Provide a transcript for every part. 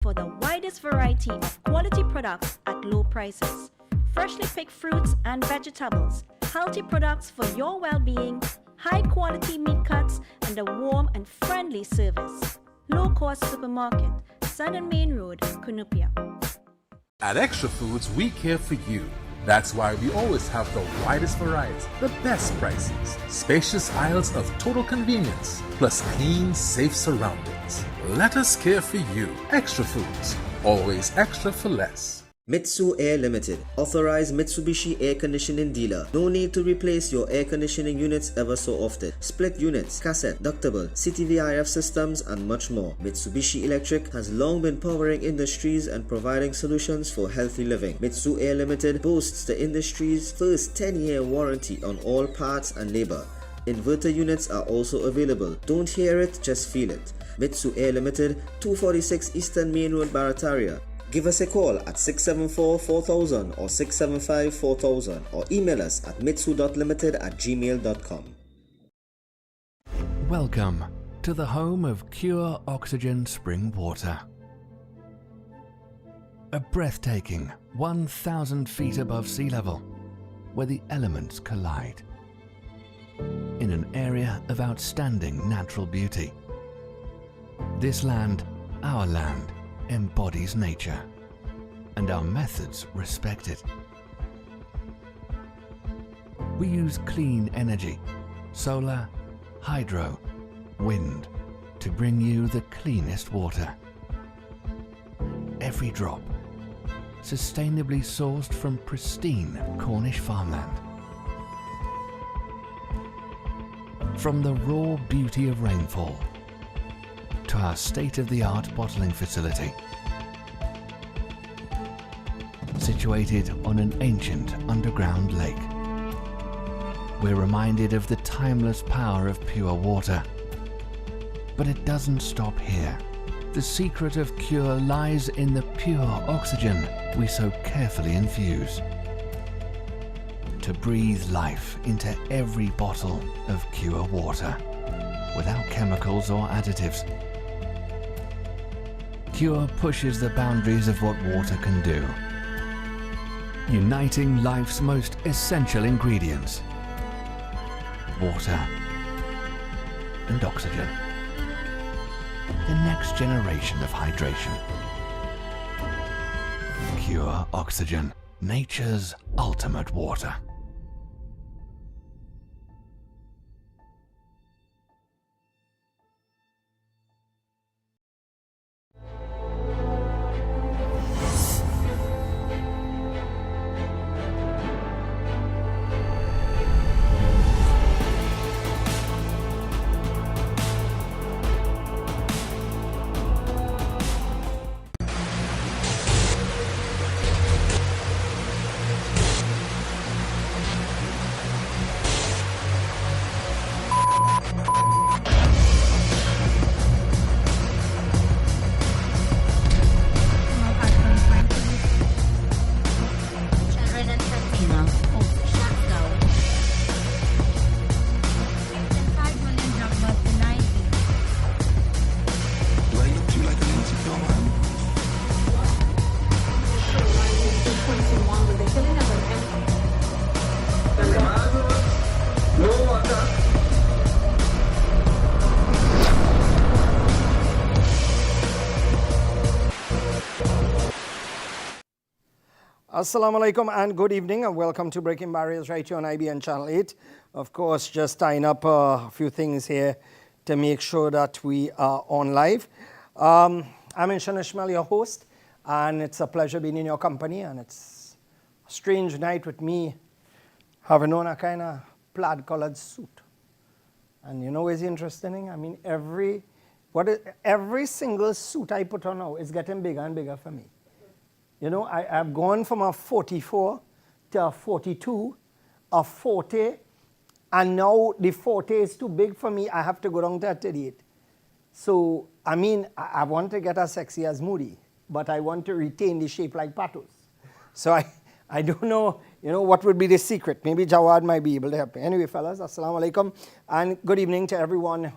for the widest variety of quality products at low prices. Freshly picked fruits and vegetables, healthy products for your well-being, high-quality meat cuts, and a warm and friendly service. Low-cost supermarket, Sun and Main Road, Cunupia. At Extra Foods, we care for you. That's why we always have the widest variety, the best prices, spacious aisles of total convenience, plus clean, safe surroundings. Let us care for you. Extra Foods, always extra for less. Mitsu Air Limited, authorized Mitsubishi air conditioning dealer. No need to replace your air conditioning units ever so often. Split units, cassette, ductable, CTVIF systems, and much more. Mitsubishi Electric has long been powering industries and providing solutions for healthy living. Mitsu Air Limited boasts the industry's first 10-year warranty on all parts and labor. Inverter units are also available. Don't hear it, just feel it. Mitsu Air Limited, 246 Eastern Main Road, Barataria. Give us a call at 674-4000 or 675-4000 or email us at mitsu.limited@gmail.com. Welcome to the home of Cure Oxygen Spring Water. A breathtaking 1,000 feet above sea level where the elements collide. In an area of outstanding natural beauty. This land, our land, embodies nature, and our methods respect it. We use clean energy, solar, hydro, wind, to bring you the cleanest water. Every drop, sustainably sourced from pristine Cornish farmland. From the raw beauty of rainfall, to our state-of-the-art bottling facility. Situated on an ancient underground lake. We're reminded of the timeless power of pure water. But it doesn't stop here. The secret of Cure lies in the pure oxygen we so carefully infuse. To breathe life into every bottle of Cure water, without chemicals or additives. Cure pushes the boundaries of what water can do, uniting life's most essential ingredients, water and oxygen. The next generation of hydration. Cure Oxygen, nature's ultimate water. Assalamu alaikum and good evening and welcome to Breaking Barriers right here on IBN Channel 8. Of course, just tying up a few things here to make sure that we are on live. I'm Inshan Ishmael, your host, and it's a pleasure being in your company, and it's a strange night with me having on a kind of plaid-colored suit. And you know what's interesting? I mean, every single suit I put on now is getting bigger and bigger for me. You know, I've gone from a 44 to a 42, a 40, and now the 40 is too big for me. I have to go down to a 38. So, I mean, I want to get as sexy as Moody, but I want to retain the shape like Patos. So I don't know, you know, what would be the secret. Maybe Jawad might be able to help me. Anyway, fellas, assalamu alaikum, and good evening to everyone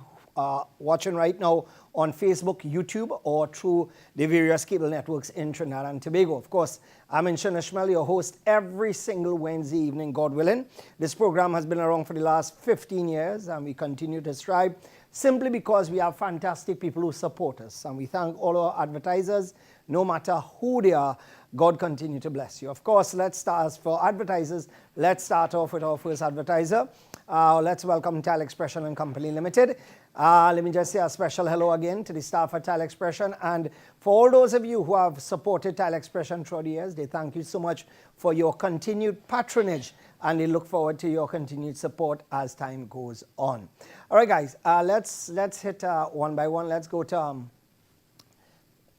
watching right now on Facebook, YouTube, or through the various cable networks in Trinidad and Tobago. Of course, I'm Inshan Ishmael, your host every single Wednesday evening, God willing. This program has been around for the last 15 years, and we continue to strive simply because we have fantastic people who support us. And we thank all our advertisers, no matter who they are. God continue to bless you. Of course, let's start for advertisers. Let's start off with our first advertiser. Let's welcome Tile Expression and Company Limited. Let me just say a special hello again to the staff at Tile Expression. And for all those of you who have supported Tile Expression through the years, they thank you so much for your continued patronage, and they look forward to your continued support as time goes on. All right, guys, let's hit one by one. Let's go to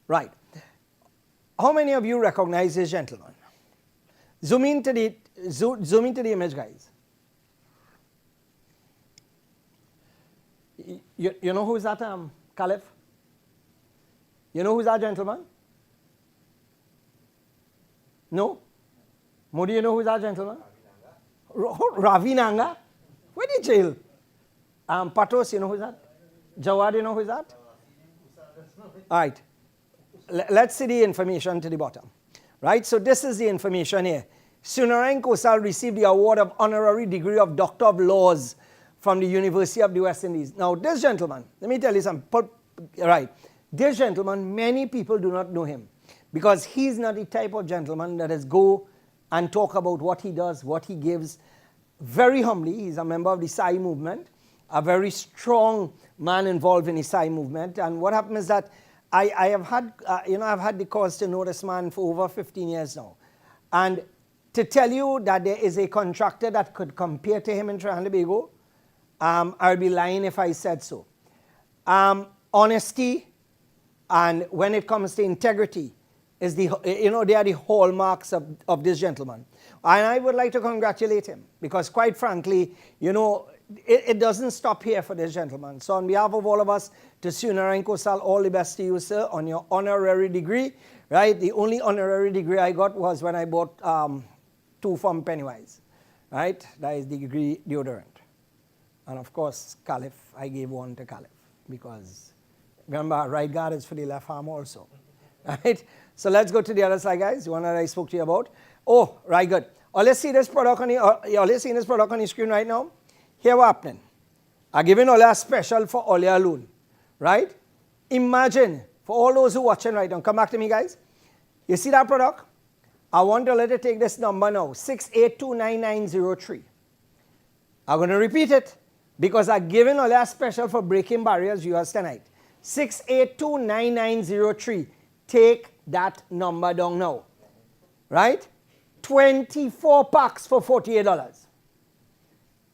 right. How many of you recognize this gentleman? Zoom into the image, guys. You know who's that, Caliph? You know who's that gentleman? No? Modi, you know who's that gentleman? Ravi Nanga? Where did jail? Patos, you know who's that? Jawad, you know who's that? All right. Let's see the information to the bottom. Right? So this is the information here. Sunarayan Kosal received the award of honorary degree of Doctor of Laws from the University of the West Indies. Now, this gentleman, let me tell you something. Right. This gentleman, many people do not know him because he's not the type of gentleman that is go and talk about what he does, what he gives. Very humbly, he's a member of the Sai movement, a very strong man involved in the Sai movement. And what happened is that I have had, I've had the cause to know this man for over 15 years now. And to tell you that there is a contractor that could compare to him in Trinidad and Tobago, I would be lying if I said so. Honesty, and when it comes to integrity, is they are the hallmarks of this gentleman. And I would like to congratulate him because, quite frankly, it doesn't stop here for this gentleman. So on behalf of all of us, to Sunarayan Kosal, all the best to you, sir, on your honorary degree. Right? The only honorary degree I got was when I bought 2 from Pennywise. Right? That is the degree deodorant. And of course, Caliph, I gave 1 to Caliph because, remember, right guard is for the left arm also. Right? So let's go to the other side, guys, the one that I spoke to you about. Oh, right, good. Let's see this product on the screen right now. Here what's happening. I'm giving Ola a special for Ola alone. Right? Imagine, for all those who are watching right now, come back to me, guys. You see that product? I want to let you take this number now, 6829903. I'm going to repeat it because I'm giving Ola a special for Breaking Barriers viewers tonight. 6829903. Take that number down now. Right? 24 packs for $48.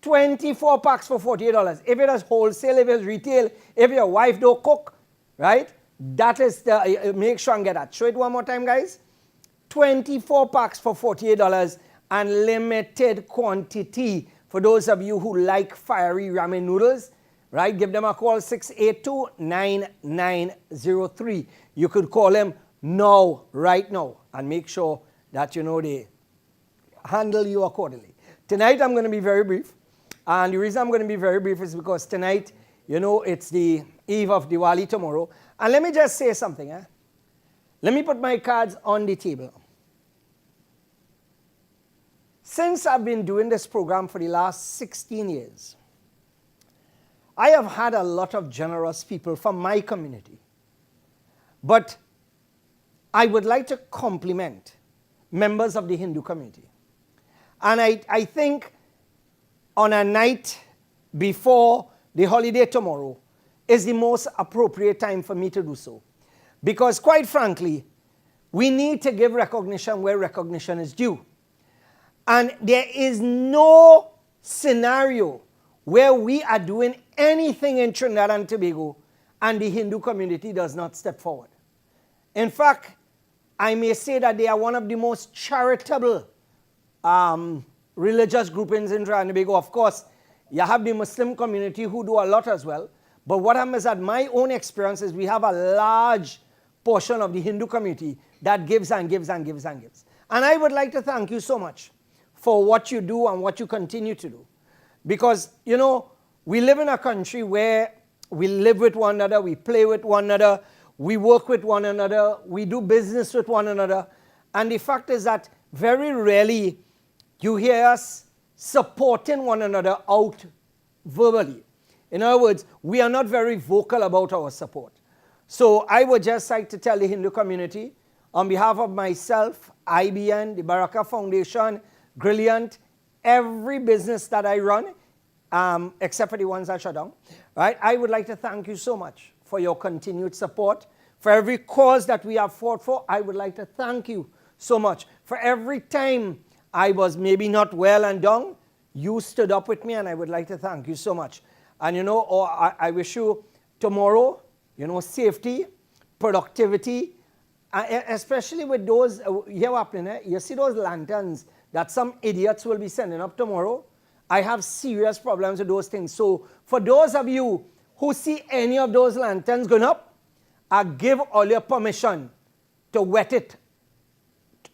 24 packs for $48. If it is wholesale, if it's retail, if your wife don't cook, right? That is the, make sure and get that. Show it one more time, guys. 24 packs for $48 and limited quantity for those of you who like fiery ramen noodles, right? Give them a call, 6829903. You could call them now, right now, and make sure that they handle you accordingly. Tonight I'm going to be very brief. And the reason I'm going to be very brief is because tonight, it's the eve of Diwali tomorrow. And let me just say something. Let me put my cards on the table. Since I've been doing this program for the last 16 years, I have had a lot of generous people from my community. But I would like to compliment members of the Hindu community. And I think on a night before the holiday tomorrow is the most appropriate time for me to do so. Because quite frankly, we need to give recognition where recognition is due. And there is no scenario where we are doing anything in Trinidad and Tobago and the Hindu community does not step forward. In fact, I may say that they are one of the most charitable religious groupings in Trinidad and Tobago. Of course, you have the Muslim community who do a lot as well. But what happens is that my own experience is we have a large portion of the Hindu community that gives and gives and gives and gives. And I would like to thank you so much for what you do and what you continue to do. Because, we live in a country where we live with one another, we play with one another, we work with one another, we do business with one another. And the fact is that very rarely you hear us supporting one another out verbally. In other words, we are not very vocal about our support. So I would just like to tell the Hindu community, on behalf of myself, IBN, the Baraka Foundation, Brilliant, every business that I run, except for the ones I shut down, right? I would like to thank you so much for your continued support. For every cause that we have fought for, I would like to thank you so much. For every time I was maybe not well and down, you stood up with me, and I would like to thank you so much. And you know, I wish you tomorrow, you know, safety, productivity, especially with those, here happening, you see those lanterns that some idiots will be sending up tomorrow. I have serious problems with those things. So for those of you who see any of those lanterns going up, I give all your permission to wet it,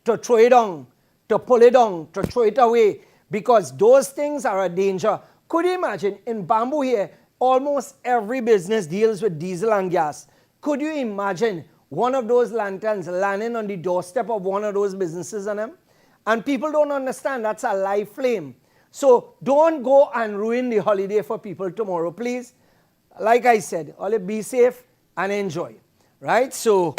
to throw it down, to pull it down, to throw it away, because those things are a danger. Could you imagine, in Bamboo here, almost every business deals with diesel and gas. Could you imagine one of those lanterns landing on the doorstep of one of those businesses on them? And people don't understand that's a live flame. So don't go and ruin the holiday for people tomorrow, please. Like I said, all be safe and enjoy, right? So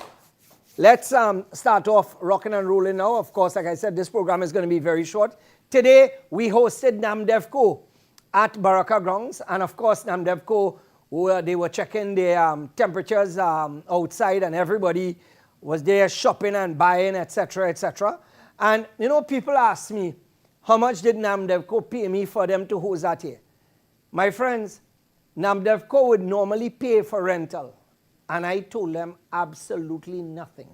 let's start off rocking and rolling now. Of course, like I said, this program is going to be very short. Today, we hosted NAMDEVCO at Baraka Grounds. And of course, NAMDEVCO, they were checking their temperatures outside, and everybody was there shopping and buying, etc., etc. And, you know, people ask me, how much did NAMDEVCO pay me for them to host that here? My friends, NAMDEVCO would normally pay for rental. And I told them absolutely nothing.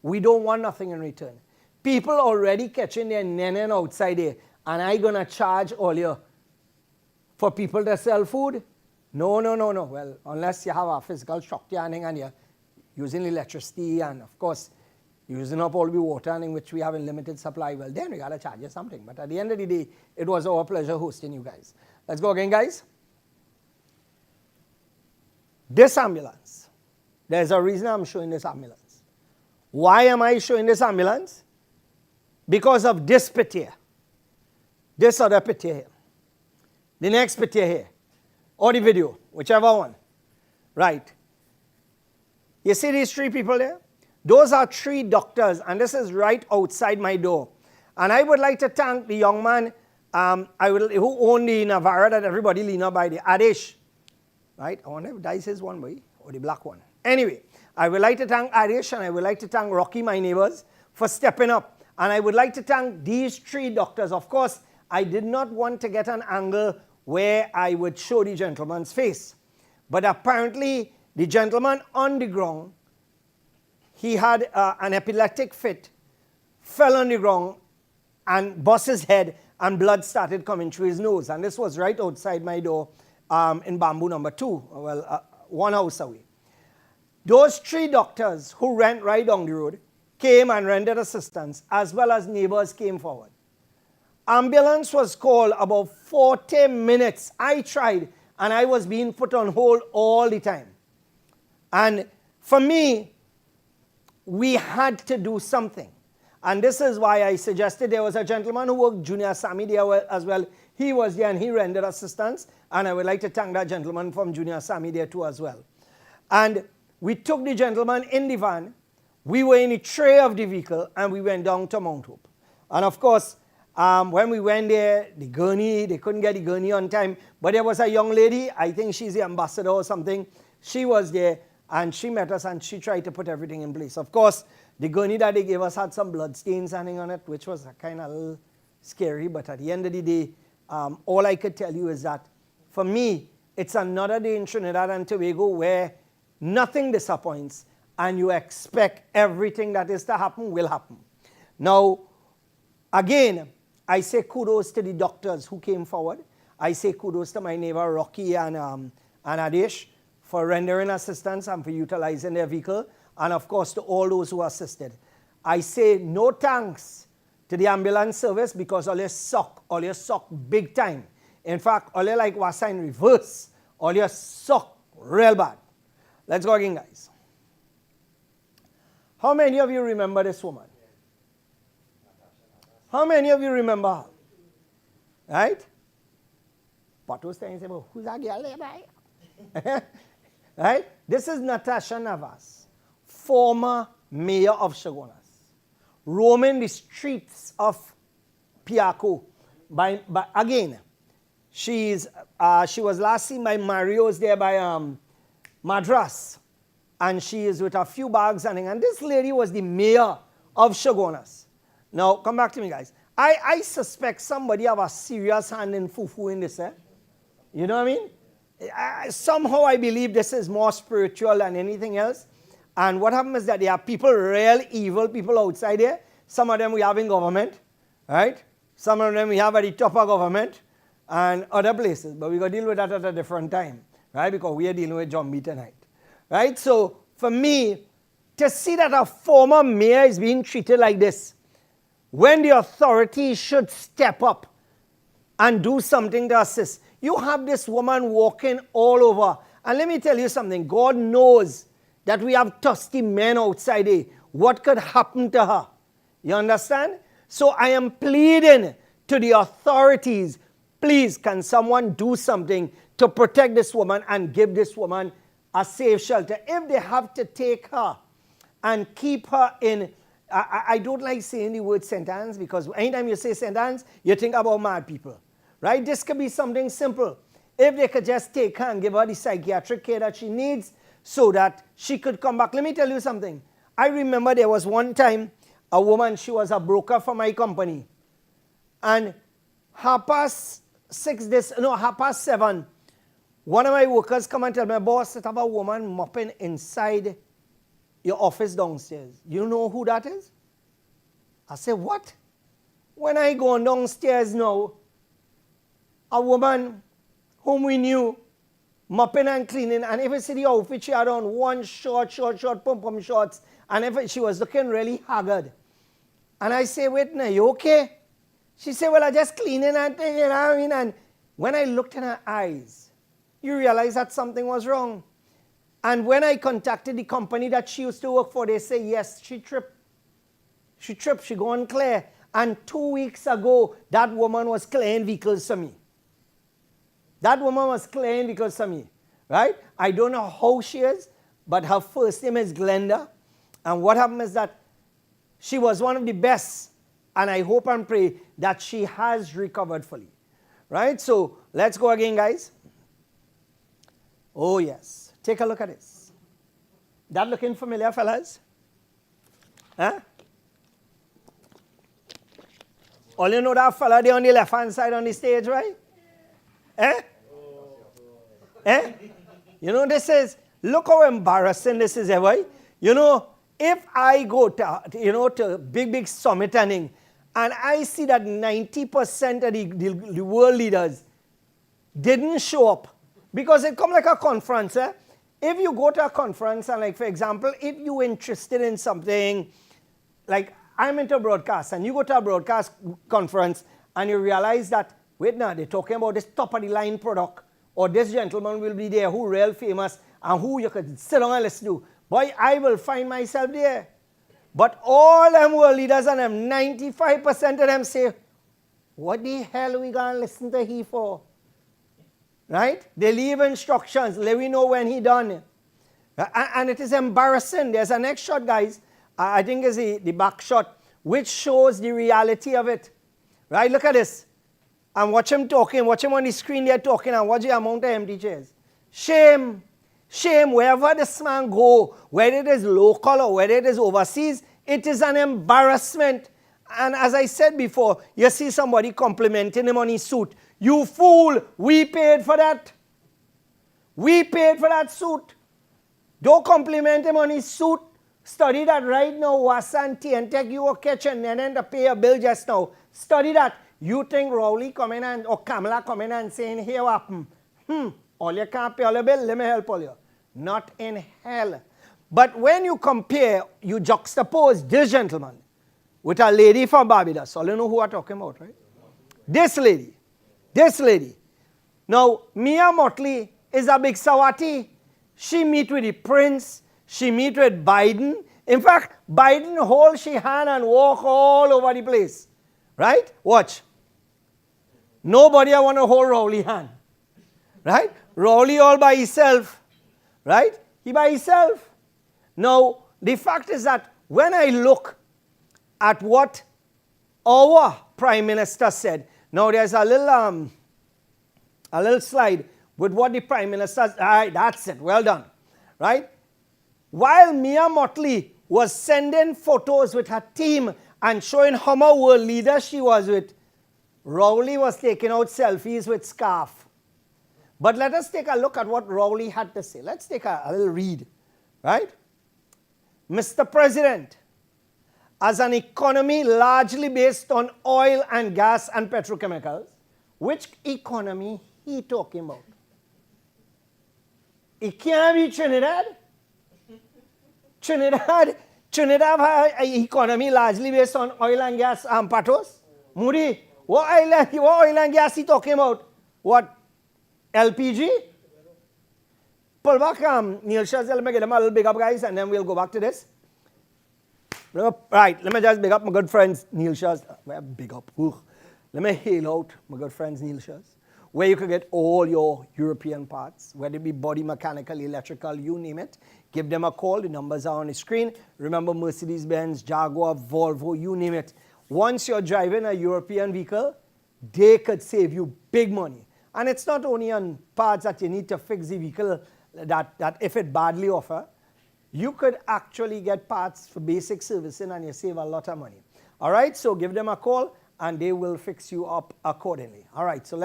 We don't want nothing in return. People already catching their nenen outside there, and I gonna charge all you for people to sell food? No, no, no, no. Well, unless you have a physical shakti and you're using electricity and, of course, using up all the water in which we have in limited supply, well, then we got to charge you something. But at the end of the day, it was our pleasure hosting you guys. Let's go again, guys. This ambulance, there's a reason I'm showing this ambulance. Why am I showing this ambulance? Because of this picture here. This other picture here. The next picture here. Or the video, whichever one. Right. You see these three people there? Those are three doctors, and this is right outside my door. And I would like to thank the young man who owned the Navara that everybody lean up by, the Adesh. Right? I wonder if that is his one, boy, or the black one. Anyway, I would like to thank Adesh, and I would like to thank Rocky, my neighbors, for stepping up. And I would like to thank these three doctors. Of course, I did not want to get an angle where I would show the gentleman's face. But apparently, the gentleman on the ground, he had an epileptic fit, fell on the ground, and bust his head, and blood started coming through his nose. And this was right outside my door in Bamboo number 2, well, one house away. Those three doctors who went right down the road came and rendered assistance, as well as neighbors came forward. Ambulance was called about 40 minutes. I tried, and I was being put on hold all the time. And for me, we had to do something. And this is why I suggested there was a gentleman who worked Junior Sami there as well. He was there and he rendered assistance. And I would like to thank that gentleman from Junior Sami there too as well. And we took the gentleman in the van. We were in the tray of the vehicle and we went down to Mount Hope. And of course, when we went there, the gurney, they couldn't get the gurney on time. But there was a young lady, I think she's the ambassador or something. She was there and she met us and she tried to put everything in place. Of course, the gurney that they gave us had some blood stains hanging on it, which was kind of a little scary. But at the end of the day, all I could tell you is that for me, it's another day in Trinidad and Tobago where nothing disappoints and you expect everything that is to happen will happen. Now, again, I say kudos to the doctors who came forward. I say kudos to my neighbor Rocky and Adesh for rendering assistance and for utilizing their vehicle. And of course, to all those who assisted. I say no thanks to the ambulance service because all you suck big time. In fact, all you like was in reverse. All you suck Real bad. Let's go again, guys. How many of you remember this woman? How many of you remember her? Right? But who's saying, who's that girl there? Right? This is Natasha Navas, former mayor of Chaguanas, roaming the streets of Piarco. Again, she was last seen by Mario's there by Madras, and she is with a few bags and this lady was the mayor of Chaguanas. Now, come back to me, guys. I suspect somebody have a serious hand in fufu in this, eh? You know what I mean? Somehow I believe this is more spiritual than anything else. And what happens is that there are people, real evil people outside there. Some of them we have in government, right? Some of them we have at the top of government and other places. But we're going to deal with that at a different time, right? Because we are dealing with John B tonight, right? So for me, to see that a former mayor is being treated like this, when the authorities should step up and do something to assist. You have this woman walking all over. And let me tell you something. God knows that we have thirsty men outside there. What could happen to her? You understand? So I am pleading to the authorities, please, can someone do something to protect this woman and give this woman a safe shelter? If they have to take her and keep her in, I don't like saying the word St. Anne's because anytime you say St. Anne's, you think about mad people, right? This could be something simple. If they could just take her and give her the psychiatric care that she needs so that she could come back. Let me tell you something. I remember there was one time a woman, she was a broker for my company. And 7:30, one of my workers come and tell me, boss, that have a woman mopping inside your office downstairs. You know who that is? I said, what? When I go downstairs now, a woman whom we knew, mopping and cleaning, and if you see the outfit she had on, one short, pom-pom shorts, and if she was looking really haggard. And I say, wait, now, you okay? She said, well, I just cleaning and thing, you know what I mean? And when I looked in her eyes, you realize that something was wrong. And when I contacted the company that she used to work for, they say, yes, she tripped. She gone clear. And 2 weeks ago, that woman was clearing vehicles for me. That woman was clearing vehicles for me, right? I don't know how she is, but her first name is Glenda. And what happened is that she was one of the best. And I hope and pray that she has recovered fully, right? So let's go again, guys. Oh, yes. Take a look at this. That looking familiar, fellas? Huh? All you know that fella there on the left-hand side on the stage, right? Eh? Eh? You know, this is, look how embarrassing this is, right? You know, if I go to, to big summit and I see that 90% of the world leaders didn't show up because it come like a conference, eh? If you go to a conference and like, for example, if you're interested in something, like I'm into broadcast and you go to a broadcast conference and you realize that, wait now, they're talking about this top of the line product or this gentleman will be there who real famous and who you could sit down and listen to. Boy, I will find myself there. But all them world leaders and them, 95% of them say, what the hell are we going to listen to he for? Right? They leave instructions. Let me know when he done. And it is embarrassing. There's a next shot, guys. I think it's the back shot, which shows the reality of it. Right? Look at this. And watch him talking. Watch him on the screen there talking and watch the amount of empty chairs. Shame. Shame. Wherever this man go, whether it is local or whether it is overseas, it is an embarrassment. And as I said before, you see somebody complimenting him on his suit. You fool, we paid for that. We paid for that suit. Don't compliment him on his suit. Study that right now. Wasanti and take your kitchen and then to pay a bill just now. Study that. You think Rowley coming and or Kamala coming and saying, here what happened? All you can't pay all your bill, let me help all you. Not in hell. But when you compare, you juxtapose this gentleman with a lady from Barbados. All you know who I'm talking about, right? This lady. Now, Mia Motley is a big Sawati. She meet with the prince. She meet with Biden. In fact, Biden hold she hand and walk all over the place. Right? Watch. Nobody I want to hold Rowley hand. Right? Rowley all by himself. Right? He by himself. Now, the fact is that when I look at what our Prime Minister said, now there's a little slide with what the Prime Minister, all right, that's it, well done. Right? While Mia Mottley was sending photos with her team and showing how much world leader she was with, Rowley was taking out selfies with scarf. But let us take a look at what Rowley had to say. Let's take a little read, right? Mr. President, as an economy largely based on oil and gas and petrochemicals, which economy he talking about? It can't be Trinidad. Trinidad have an economy largely based on oil and gas and patos. Moody, what oil and gas he talking about? What? LPG? Pull back, Neil Shaz, let me get them a little big up, guys, and then we'll go back to this. Right, let me just big up my good friends, Neil Shaz. Big up. Let me hail out my good friends, Neil Shaz, where you can get all your European parts, whether it be body, mechanical, electrical, you name it. Give them a call. The numbers are on the screen. Remember, Mercedes-Benz, Jaguar, Volvo, you name it. Once you're driving a European vehicle, they could save you big money. And it's not only on parts that you need to fix the vehicle that if it badly offer, you could actually get parts for basic servicing and you save a lot of money. All right, so give them a call and they will fix you up accordingly. All right, so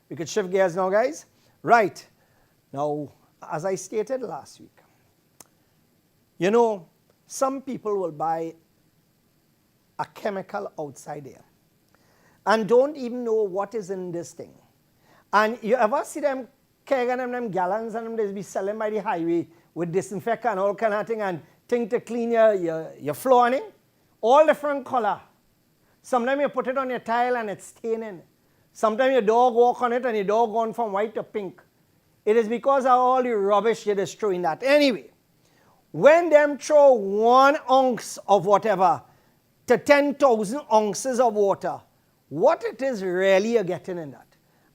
we could shift gears now, guys. Right, now, as I stated last week, you know, some people will buy a chemical outside there and don't even know what is in this thing. And you ever see them carrying them gallons and they be selling by the highway with disinfectant and all kind of thing and thing to clean your flooring? All different color. Sometimes you put it on your tile and it's staining. Sometimes your dog walk on it and your dog gone from white to pink. It is because of all the rubbish you're destroying that. Anyway, when them throw 1 ounce of whatever to 10,000 ounces of water, what it is really you're getting in that?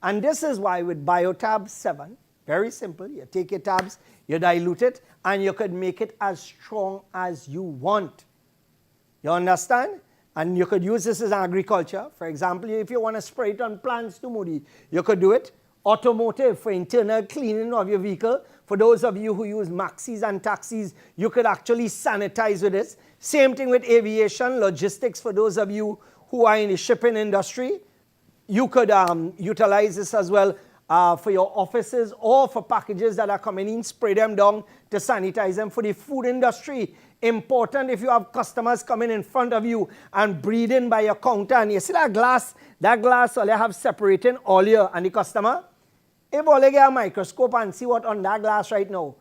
And this is why with Biotab 7, very simple, you take your tabs, you dilute it, and you could make it as strong as you want. You understand? And you could use this as agriculture. For example, if you want to spray it on plants too, Moody, you could do it. Automotive, for internal cleaning of your vehicle. For those of you who use maxis and taxis, you could actually sanitize with this. Same thing with aviation, logistics, for those of you who are in the shipping industry. You could utilize this as well for your offices or for packages that are coming in, spray them down to sanitize them. For the food industry, important if you have customers coming in front of you and breathing by your counter. And you see that glass all you have separating all you and the customer. If all you get a microscope and see what on that glass right now,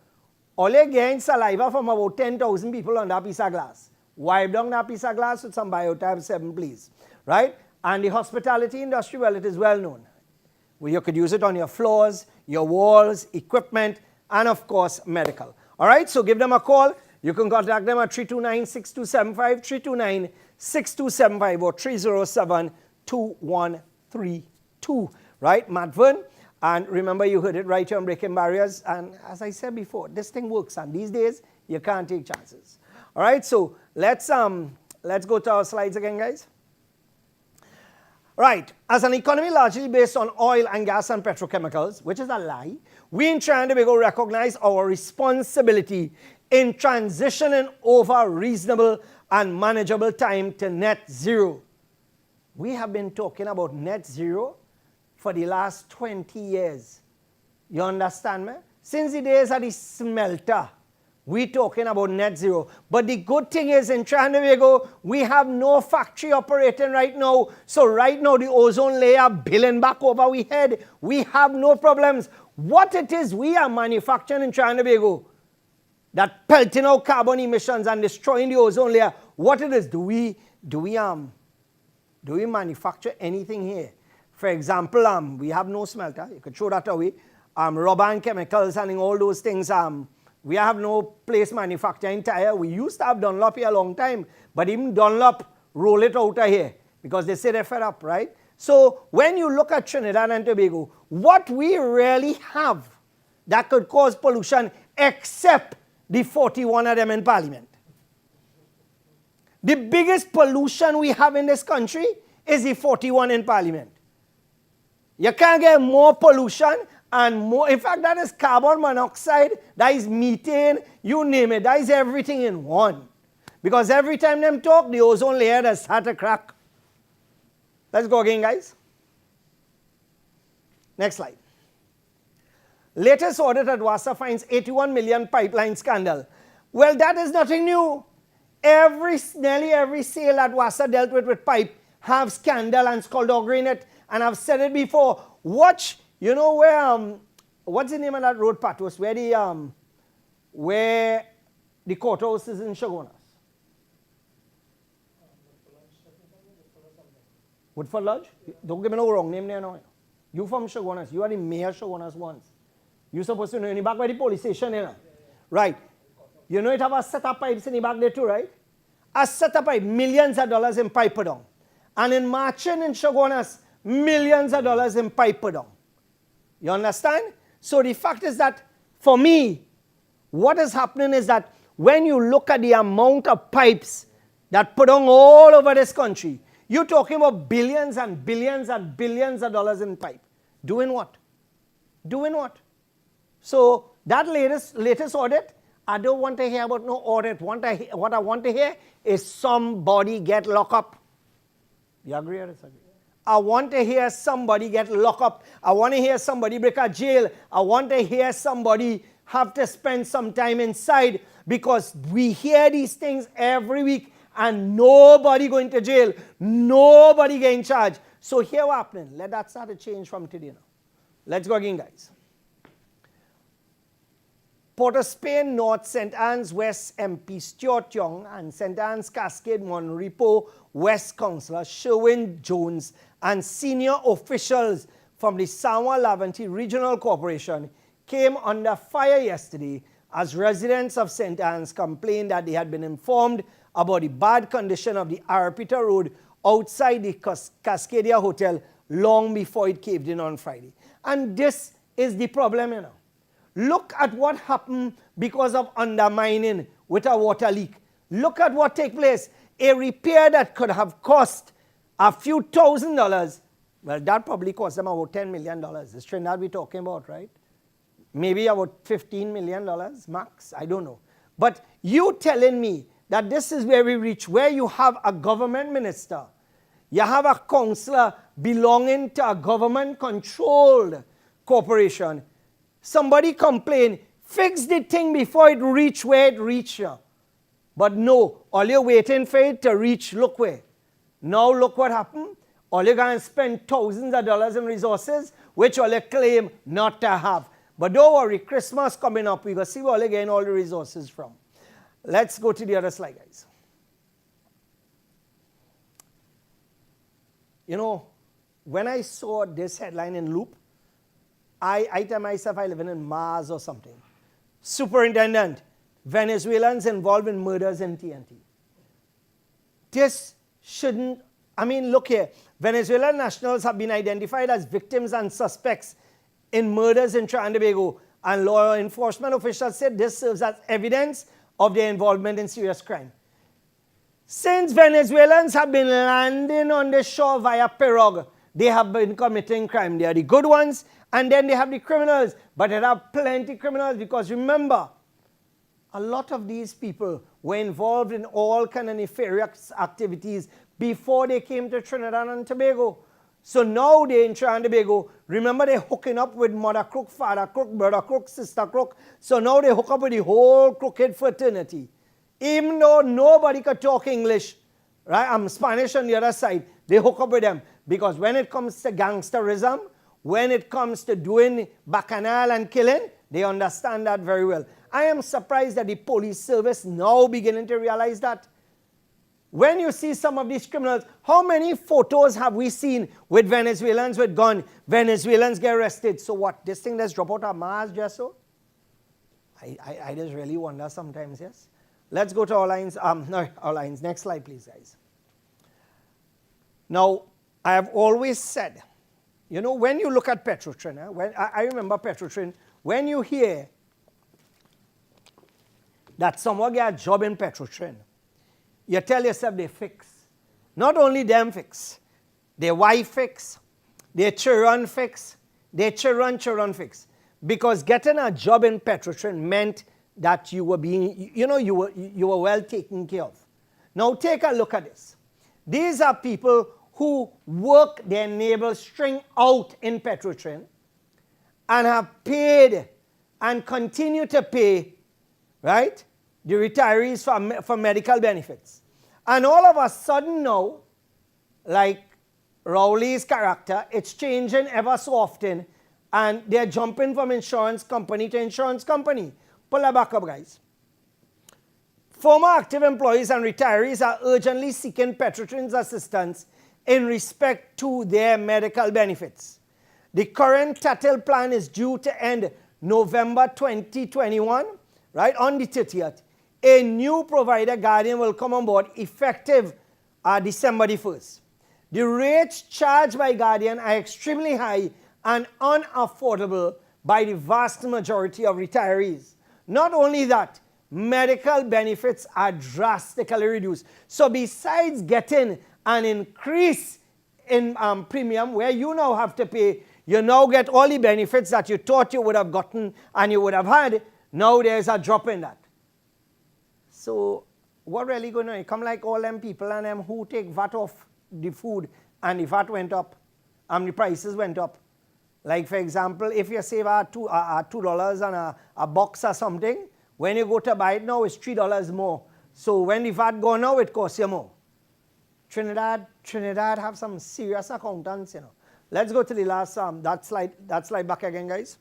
all you getting saliva from about 10,000 people on that piece of glass. Wipe down that piece of glass with some Biotab 7, please. Right? And the hospitality industry, well, it is well known. Well, you could use it on your floors, your walls, equipment, and of course, medical. All right, so give them a call. You can contact them at 329-6275, 329-6275, or 307-2132. Right, Matt Vern? And remember, you heard it right here on Breaking Barriers. And as I said before, this thing works. And these days, you can't take chances. All right, so let's go to our slides again, guys. Right, as an economy largely based on oil and gas and petrochemicals, which is a lie, we in Trinidad and Tobago recognize our responsibility in transitioning over reasonable and manageable time to net zero. We have been talking about net zero for the last 20 years. You understand me? Since the days of the smelter, we're talking about net zero. But the good thing is in Trinidad and Tobago, we have no factory operating right now. So right now, the ozone layer billing back over we head. We have no problems. What it is we are manufacturing in Trinidad and Tobago, that pelting out carbon emissions and destroying the ozone layer, what it is, do we manufacture anything here? For example, we have no smelter. You could throw that away. Rubber and chemicals and all those things, We have no place manufacturing tire. We used to have Dunlop here a long time, but even Dunlop roll it out of here because they say they're fed up, right? So when you look at Trinidad and Tobago, what we really have that could cause pollution except the 41 of them in Parliament. The biggest pollution we have in this country is the 41 in Parliament. You can't get more pollution and more. In fact, that is carbon monoxide, that is methane, you name it. That is everything in one. Because every time them talk, the ozone layer has start to crack. Let's go again, guys. Next slide. Latest audit at WASA finds 81 million pipeline scandal. Well, that is nothing new. Nearly every sale that WASA dealt with pipe have scandal and skullduggery in it. And I've said it before. Watch, you know where, what's the name of that road, Patos? Where the courthouse is in Shogunas? Woodford Lodge? Don't give me no wrong name there now. You from Shogunas. You are the mayor of Shogunas once. You're supposed to know in the back by the police station, you know. Right. You know it have a set of pipes in the back there too, right? A set of pipe, millions of dollars in pipe down. And in Marching in Shogunas, millions of dollars in pipe down. You understand? So the fact is that, for me, what is happening is that when you look at the amount of pipes that put on all over this country, you're talking about billions and billions and billions of dollars in pipe. Doing what? Doing what? So that latest audit, I don't want to hear about no audit. What I want to hear is somebody get locked up. You agree or disagree? I want to hear somebody get locked up. I want to hear somebody break a jail. I want to hear somebody have to spend some time inside, because we hear these things every week and nobody going to jail. Nobody getting charged. So here what happening. Let that start to change from today now. Let's go again, guys. Port of Spain North St. Anne's West MP Stuart Young and St. Anne's Cascade Monrepo West Councillor Sherwin Jones and senior officials from the Samoa Laventy Regional Corporation came under fire yesterday as residents of St. Anne's complained that they had been informed about the bad condition of the Arapita Road outside the Cascadia Hotel long before it caved in on Friday. And this is the problem, you know. Look at what happened because of undermining with a water leak. Look at what took place. A repair that could have cost a few $1,000s, well, that probably cost them about $10 million. This Trinidad we're talking about, right? Maybe about $15 million max, I don't know. But you telling me that this is where we reach, where you have a government minister, you have a councillor belonging to a government-controlled corporation. Somebody complain, fix the thing before it reach where it reach. But no, all you're waiting for it to reach, look where. Now look what happened. All you're going to spend thousands of dollars in resources, which all you claim not to have. But don't worry, Christmas coming up, we're going to see where you're getting all the resources from. Let's go to the other slide, guys. You know, when I saw this headline in Loop, I tell myself I live in Mars or something. Superintendent, Venezuelans involved in murders in TNT. This shouldn't, I mean, look here. Venezuelan nationals have been identified as victims and suspects in murders in Trinidad and Tobago, and law enforcement officials said this serves as evidence of their involvement in serious crime. Since Venezuelans have been landing on the shore via pirogue, they have been committing crime. They are the good ones, and then they have the criminals. But there are plenty criminals, because remember, a lot of these people were involved in all kind of nefarious activities before they came to Trinidad and Tobago. So now they're in Trinidad and Tobago. Remember, they're hooking up with mother crook, father crook, brother crook, sister crook. So now they hook up with the whole crooked fraternity. Even though nobody could talk English, right? I'm Spanish on the other side. They hook up with them. Because when it comes to gangsterism, when it comes to doing bacchanal and killing, they understand that very well. I am surprised that the police service now beginning to realize that. When you see some of these criminals, how many photos have we seen with Venezuelans with guns? Venezuelans get arrested. So what? This thing let's drop out of Mars just so? I just really wonder sometimes, yes. Let's go to our lines. No, our lines. Next slide, please, guys. Now, I have always said, you know, when you look at Petrotrin, when I remember Petrotrin, when you hear that someone get a job in Petrotrin, you tell yourself they fix. Not only them fix, their wife fix, their children fix, their children fix. Because getting a job in Petrotrin meant that you were being, you know, you were well taken care of. Now take a look at this. These are people who work their navel string out in Petrotrin and have paid and continue to pay, right, the retirees for medical benefits. And all of a sudden now, like Rowley's character, it's changing ever so often, and they're jumping from insurance company to insurance company. Pull that back up, guys. Former active employees and retirees are urgently seeking Petrotrin's assistance in respect to their medical benefits. The current TATL plan is due to end November 2021, right, on the 30th. A new provider, Guardian, will come on board effective December the 1st. The rates charged by Guardian are extremely high and unaffordable by the vast majority of retirees. Not only that, medical benefits are drastically reduced. So besides getting an increase in premium where you now have to pay, you now get all the benefits that you thought you would have gotten and you would have had. Now there's a drop in that. So what really going on? Come like all them people and them who take VAT off the food and the VAT went up and the prices went up. Like for example, if you save $2 on a box or something, when you go to buy it now, it's $3 more. So when the VAT go now, it costs you more. Trinidad have some serious accountants, you know. Let's go to the last, that slide back again, guys.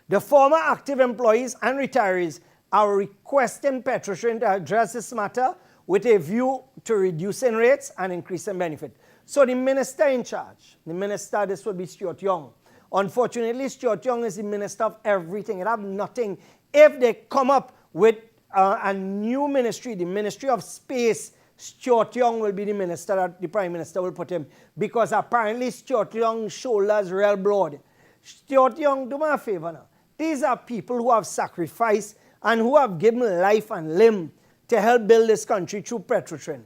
The former active employees and retirees are requesting Petrotrin to address this matter with a view to reducing rates and increasing benefit. So the minister in charge, this would be Stuart Young. Unfortunately, Stuart Young is the minister of everything. It have nothing. If they come up with a new ministry, the Ministry of Space, Stuart Young will be the minister that the Prime Minister will put him, because apparently Stuart Young's shoulders real broad. Stuart Young, do me a favor now. These are people who have sacrificed and who have given life and limb to help build this country through Petrotrin.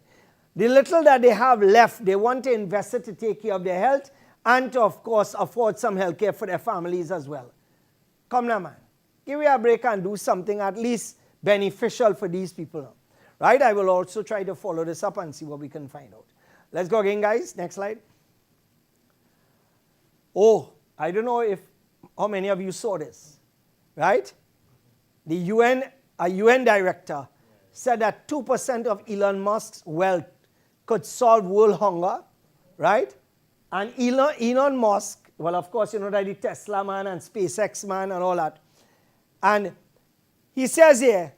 The little that they have left, they want to invest it to take care of their health and to, of course, afford some health care for their families as well. Come now, man. Give me a break and do something at least beneficial for these people. Right? I will also try to follow this up and see what we can find out. Let's go again, guys. Next slide. Oh, I don't know how many of you saw this. Right? The UN director said that 2% of Elon Musk's wealth could solve world hunger, right? And Elon Musk, well, of course, you know that the Tesla man and SpaceX man and all that. And he says here,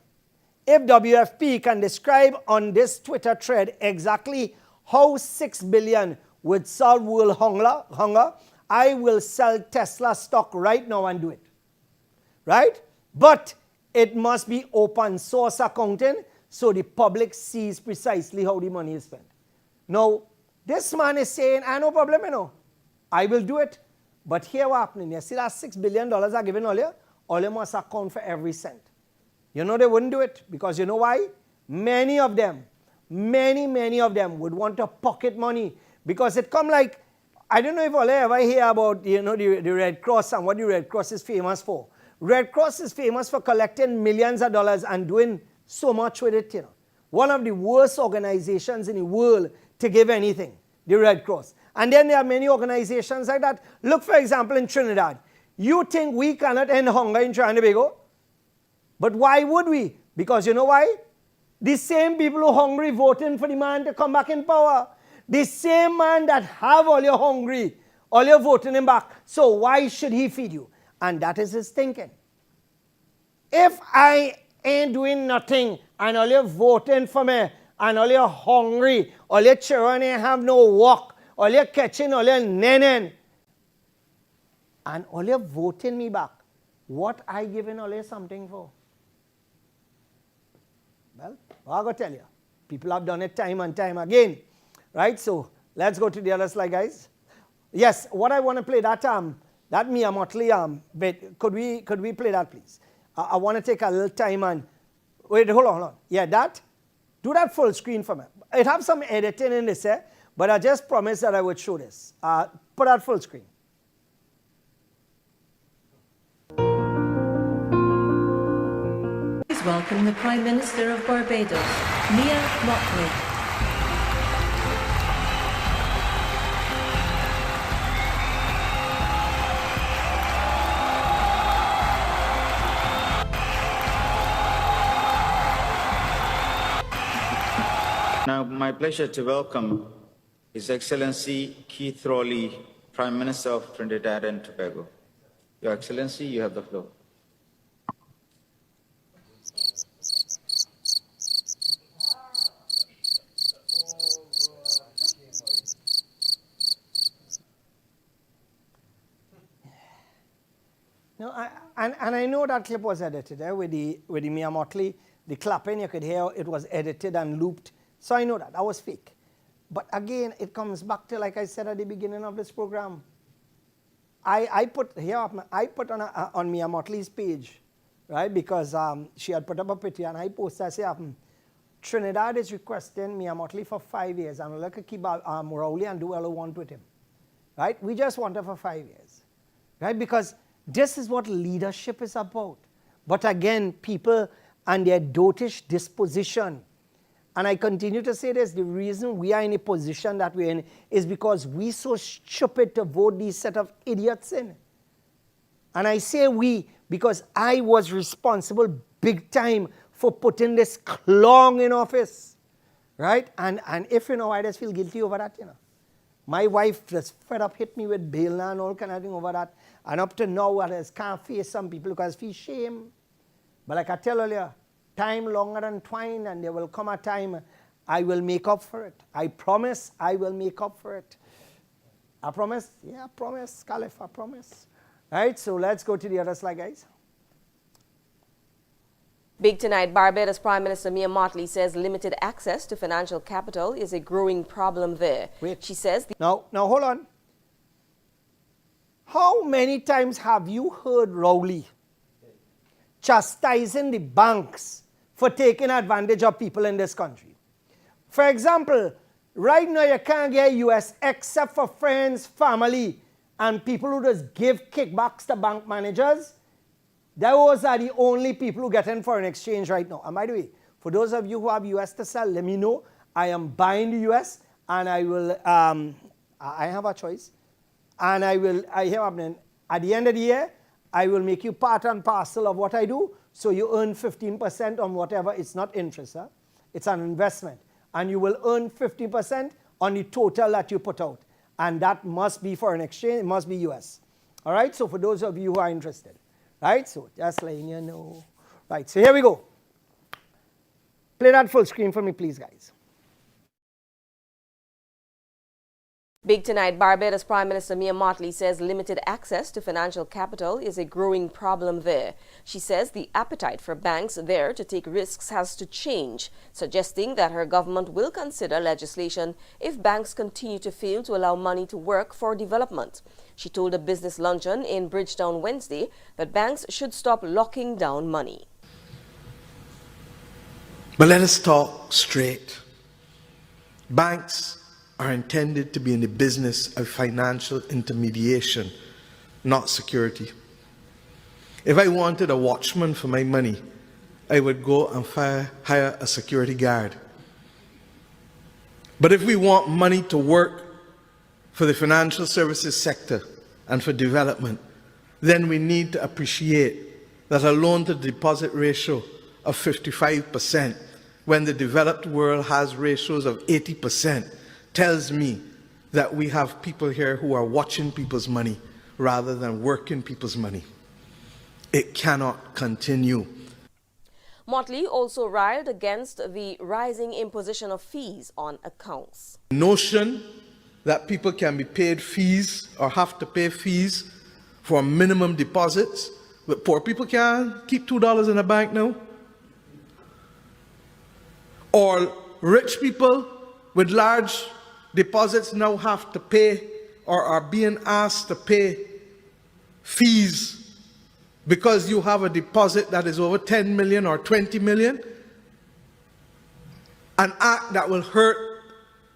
if WFP can describe on this Twitter thread exactly how 6 billion would solve world hunger, I will sell Tesla stock right now and do it. Right? But it must be open source accounting so the public sees precisely how the money is spent. Now, this man is saying, I no problem, you know. I will do it. But here what happening? You see that $6 billion are given all you must account for every cent. You know they wouldn't do it because you know why? Many of them would want to pocket money because it come like, I don't know if all ever hear about, you know, the Red Cross and what the Red Cross is famous for. Red Cross is famous for collecting millions of dollars and doing so much with it, you know. One of the worst organizations in the world to give anything, the Red Cross. And then there are many organizations like that. Look, for example, in Trinidad. You think we cannot end hunger in Trinidad and Tobago? But why would we? Because you know why? The same people who are hungry voting for the man to come back in power. The same man that have all your hungry, all your voting him back. So why should he feed you? And that is his thinking. If I ain't doing nothing and all you're voting for me and all you're hungry, all your children ain't have no work, all you're catching, all you're nenin, and all you're voting me back, what I giving Ole something for? Well, I gotta tell you, people have done it time and time again, right? So let's go to the other slide, guys. Yes, what I want to play that Mia Motley bit. Could we play that, please? I want to take a little time and wait. Hold on. Yeah, do that full screen for me. It have some editing in this, but I just promised that I would show this. Put that full screen. Please welcome the Prime Minister of Barbados, Mia Mottley. Now, my pleasure to welcome His Excellency Keith Rowley, Prime Minister of Trinidad and Tobago. Your Excellency, you have the floor. No, I know that clip was edited with the Mia Motley. The clapping you could hear, it was edited and looped. So I know that was fake. But again, it comes back to, like I said at the beginning of this program. I put on Mia Motley's page, right? Because she had put up a picture and I posted, I say, Trinidad is requesting Mia Motley for 5 years and look at keep Rowley and do all we want with him, right? We just want her for 5 years, right? Because this is what leadership is about. But again, people and their dotish disposition. And I continue to say this, the reason we are in a position that we're in is because we so stupid to vote these set of idiots in. And I say we because I was responsible big time for putting this clown in office, right? And if you know, I just feel guilty over that, My wife just fed up, hit me with bail and all kind of thing over that. And up to now, I just can't face some people because I feel shame. But like I tell earlier, time longer than twine, and there will come a time I will make up for it. I promise I will make up for it. I promise? Yeah, I promise, Caliph, I promise. Right, so let's go to the other slide, guys. Big tonight, Barbados Prime Minister Mia Mottley says limited access to financial capital is a growing problem there. Wait. She says... Now, hold on. How many times have you heard Rowley chastising the banks for taking advantage of people in this country? For example, right now you can't get US except for friends, family, and people who just give kickbacks to bank managers. Those are the only people who get in foreign exchange right now. And by the way, for those of you who have US to sell, let me know. I am buying the US and I will, I have a choice. And at the end of the year, I will make you part and parcel of what I do. So you earn 15% on whatever. It's not interest, huh? It's an investment. And you will earn 50% on the total that you put out. And that must be foreign exchange, it must be US. All right, so for those of you who are interested. Right, so just letting you know. Right, so here we go. Play that full screen for me, please, guys. Big tonight, Barbados Prime Minister Mia Mottley says limited access to financial capital is a growing problem there. She says the appetite for banks there to take risks has to change, suggesting that her government will consider legislation if banks continue to fail to allow money to work for development. She told a business luncheon in Bridgetown Wednesday that banks should stop locking down money. But let us talk straight. Banks are intended to be in the business of financial intermediation, not security. If I wanted a watchman for my money, I would go and hire a security guard. But if we want money to work for the financial services sector and for development, then we need to appreciate that a loan-to-deposit ratio of 55%, when the developed world has ratios of 80%, tells me that we have people here who are watching people's money rather than working people's money. It cannot continue. Mottley also railed against the rising imposition of fees on accounts. The notion that people can be paid fees or have to pay fees for minimum deposits But poor people can't keep $2 in a bank now. Or rich people with large deposits now have to pay or are being asked to pay fees because you have a deposit that is over 10 million or 20 million. An act that will hurt,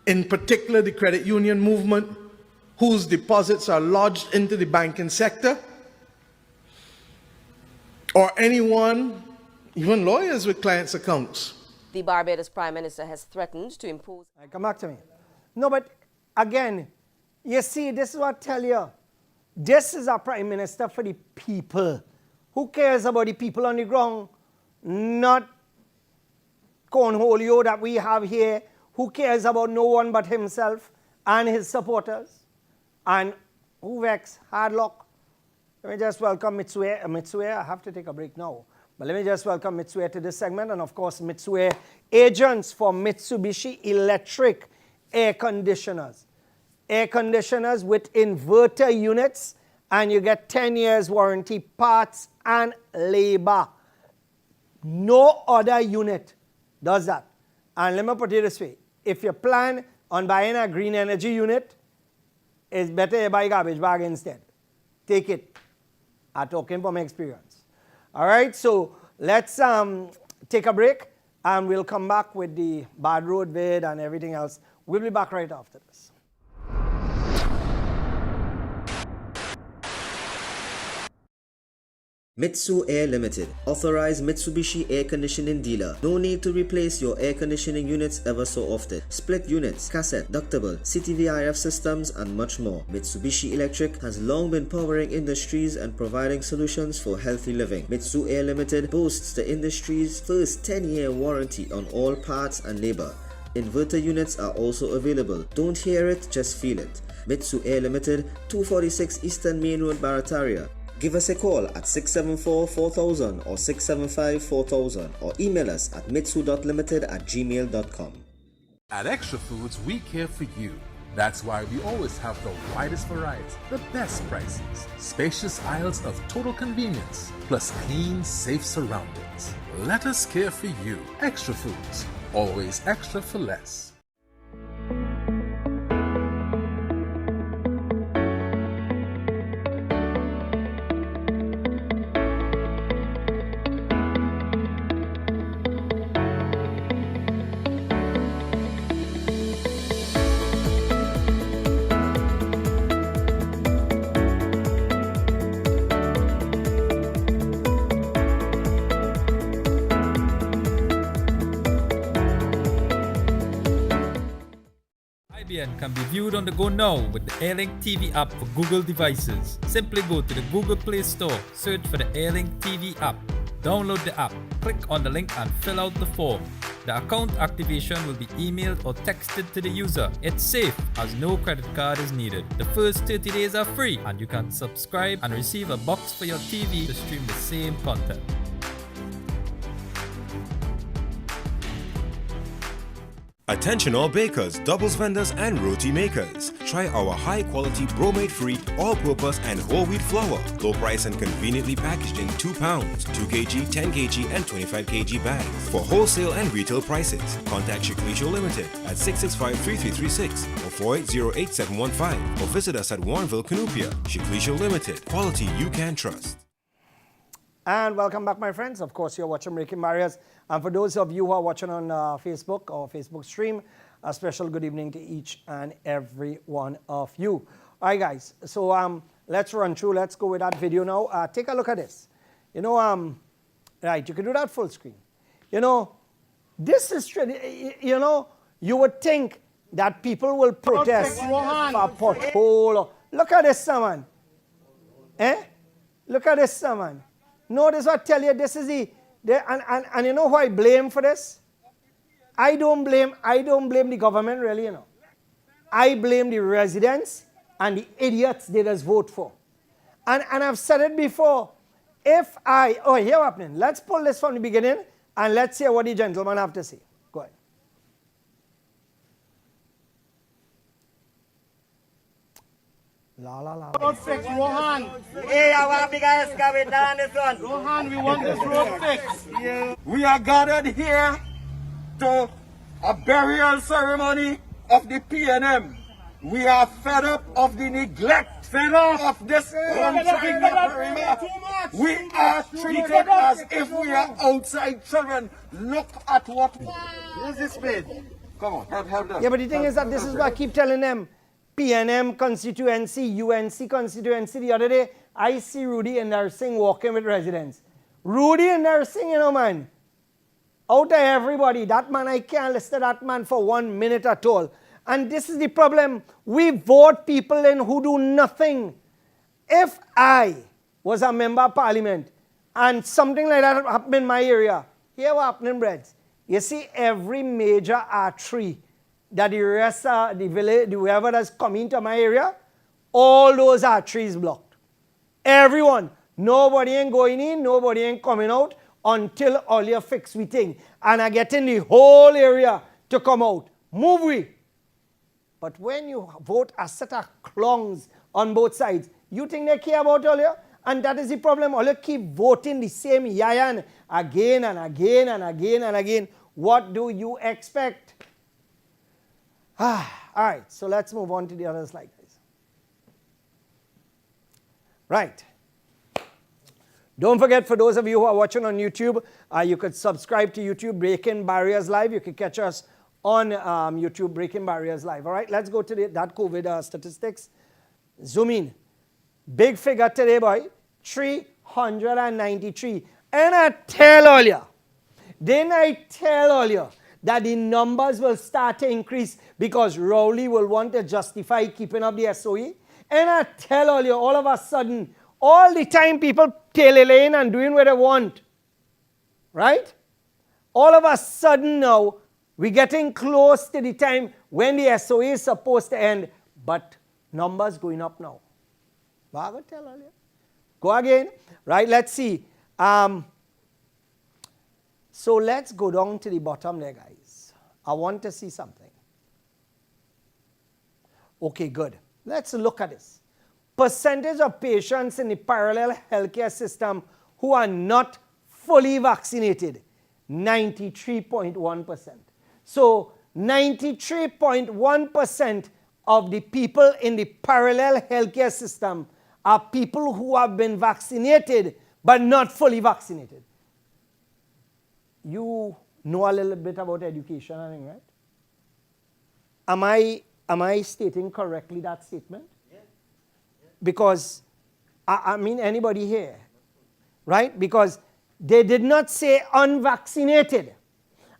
in particular, the credit union movement, whose deposits are lodged into the banking sector, or anyone, even lawyers with clients' accounts. The Barbados Prime Minister has threatened to impose... Come back to me. No, but again, you see, this is what I tell you. This is our Prime Minister for the people. Who cares about the people on the ground? Not Cornholio that we have here. Who cares about no one but himself and his supporters? And who vex? Hard luck. Let me just welcome Mitsue. Mitsue, I have to take a break now. But let me just welcome Mitsue to this segment. And of course, Mitsue agents for Mitsubishi Electric air conditioners. Air conditioners with inverter units, and you get 10 years warranty, parts and labor. No other unit does that. And let me put it this way. If you plan on buying a green energy unit, it's better you buy garbage bag instead. Take it. I'm talking from experience. All right, so let's take a break, and we'll come back with the bad road vid and everything else. We'll be back right after this. Mitsu Air Limited, authorized Mitsubishi air conditioning dealer. No need to replace your air conditioning units ever so often. Split units, cassette, ductable, CTVIF systems, and much more. Mitsubishi Electric has long been powering industries and providing solutions for healthy living. Mitsu Air Limited boasts the industry's first 10-year warranty on all parts and labor. Inverter units are also available. Don't hear it, just feel it. Mitsu Air Limited, 246 Eastern Main Road, Barataria. Give us a call at 674-4000 or 675-4000 or email us at mitsu.limited@gmail.com. At Extra Foods, we care for you. That's why we always have the widest variety, the best prices, spacious aisles of total convenience, plus clean, safe surroundings. Let us care for you. Extra Foods, always extra for less. IBN can be viewed on the go now with the Airlink TV app for Google devices. Simply go to the Google Play Store, search for the Airlink TV app, download the app, click on the link and fill out the form. The account activation will be emailed or texted to the user. It's safe as no credit card is needed. The first 30 days are free and you can subscribe and receive a box for your TV to stream the same content. Attention all bakers, doubles vendors and roti makers. Try our high quality bromate free, all purpose and whole wheat flour. Low price and conveniently packaged in 2 pounds, 2 kg, 10 kg and 25 kg bags. For wholesale and retail prices, contact Shiklisho Limited at 665-3336 or 4808-715 or visit us at Warrenville, Canoopia. Shiklisho Limited, quality you can trust. And welcome back, my friends. Of course, you're watching Breaking Barriers. And for those of you who are watching on Facebook or Facebook stream, a special good evening to each and every one of you. All right, guys. So let's run through. Let's go with that video now. Take a look at this. You know, right, you can do that full screen. You know, this is, you know, you would think that people will protest for pothole. Look at this, someone. Eh? Look at this, someone. Notice what I tell you, this is and you know who I blame for this? I don't blame the government really, you know. I blame the residents and the idiots they just vote for. And I've said it before. Here happening. Let's pull this from the beginning and let's hear what the gentleman have to say. Go ahead. La la la. Road fix, Rohan. Hey, I want big excavator on this one. Rohan, we want this road fixed. Yeah. We are gathered here to a burial ceremony of the PNM. We are fed up of the neglect, fed up of this country. We are treated as if we are outside children. Look at what. Who's this made? Come on, help them. Yeah, but the thing is that this is what I keep telling them. PNM constituency, UNC constituency. The other day, I see Rudy and Nursing walking with residents. Rudy and Nursing, you know, man. Out of everybody, that man, I can't listen to that man for 1 minute at all. And this is the problem. We vote people in who do nothing. If I was a member of parliament and something like that happened in my area, here what happening, Breds? You see every major artery that the rest of the village, whoever that's coming to my area, all those arteries blocked. Everyone. Nobody ain't going in, nobody ain't coming out until all your fix we thing. And I get in the whole area to come out. Move we. But when you vote a set of clowns on both sides, you think they care about all you? And that is the problem. All you keep voting the same yayan again and again and again and again. What do you expect? All right, so let's move on to the other slide, guys. Right. Don't forget, for those of you who are watching on YouTube, you could subscribe to YouTube, Breaking Barriers Live. You can catch us on YouTube, Breaking Barriers Live. All right, let's go to that COVID statistics. Zoom in. Big figure today, boy, 393. And I tell all you, didn't I tell all you that the numbers will start to increase because Rowley will want to justify keeping up the SOE? And I tell all you, all of a sudden, all the time people tailing and doing what they want, right? All of a sudden now, we're getting close to the time when the SOE is supposed to end, but numbers going up now. Go tell all you. Go again, right? Let's see. So let's go down to the bottom there, guys. I want to see something. Okay, good. Let's look at this. Percentage of patients in the parallel healthcare system who are not fully vaccinated, 93.1%. So 93.1% of the people in the parallel healthcare system are people who have been vaccinated but not fully vaccinated. You know a little bit about education, I think, right? Am I stating correctly that statement? Yeah. Because, I mean anybody here, right? Because they did not say unvaccinated.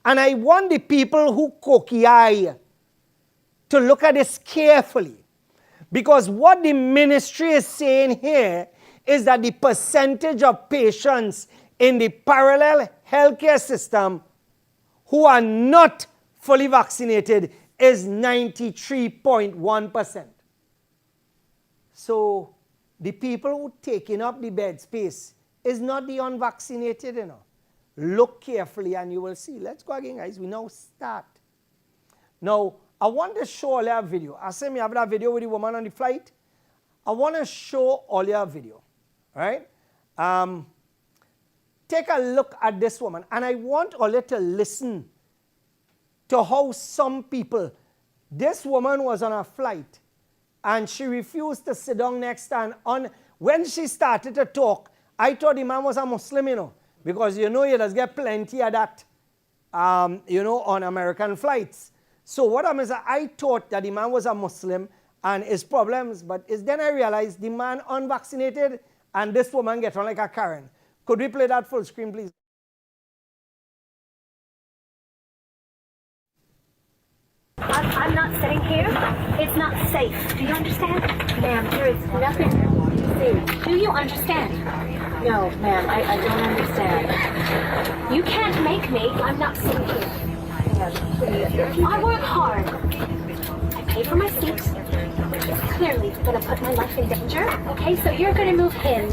And I want the people who cocky eye to look at this carefully. Because what the ministry is saying here is that the percentage of patients in the parallel healthcare system who are not fully vaccinated is 93.1%. So the people who taking up the bed space is not the unvaccinated, you know. Look carefully and you will see. Let's go again, guys. We now start. Now, I want to show all your video. I say me have that video with the woman on the flight. I want to show all your video, right? Take a look at this woman, and I want all you to listen to how some people, this woman was on a flight, and she refused to sit down next to her. When she started to talk, I thought the man was a Muslim, you know, because you know you just get plenty of that, you know, on American flights. So what I mean is I thought that the man was a Muslim and his problems, but then I realized the man unvaccinated and this woman get on like a Karen. Could we play that full screen, please? I'm not sitting here. It's not safe. Do you understand? Ma'am, there is nothing safe. Do you understand? No, ma'am, I don't understand. You can't make me. I'm not sitting here. Ma'am, please. I work hard. I pay for my seat. It's clearly going to put my life in danger. Okay, so you're going to move him.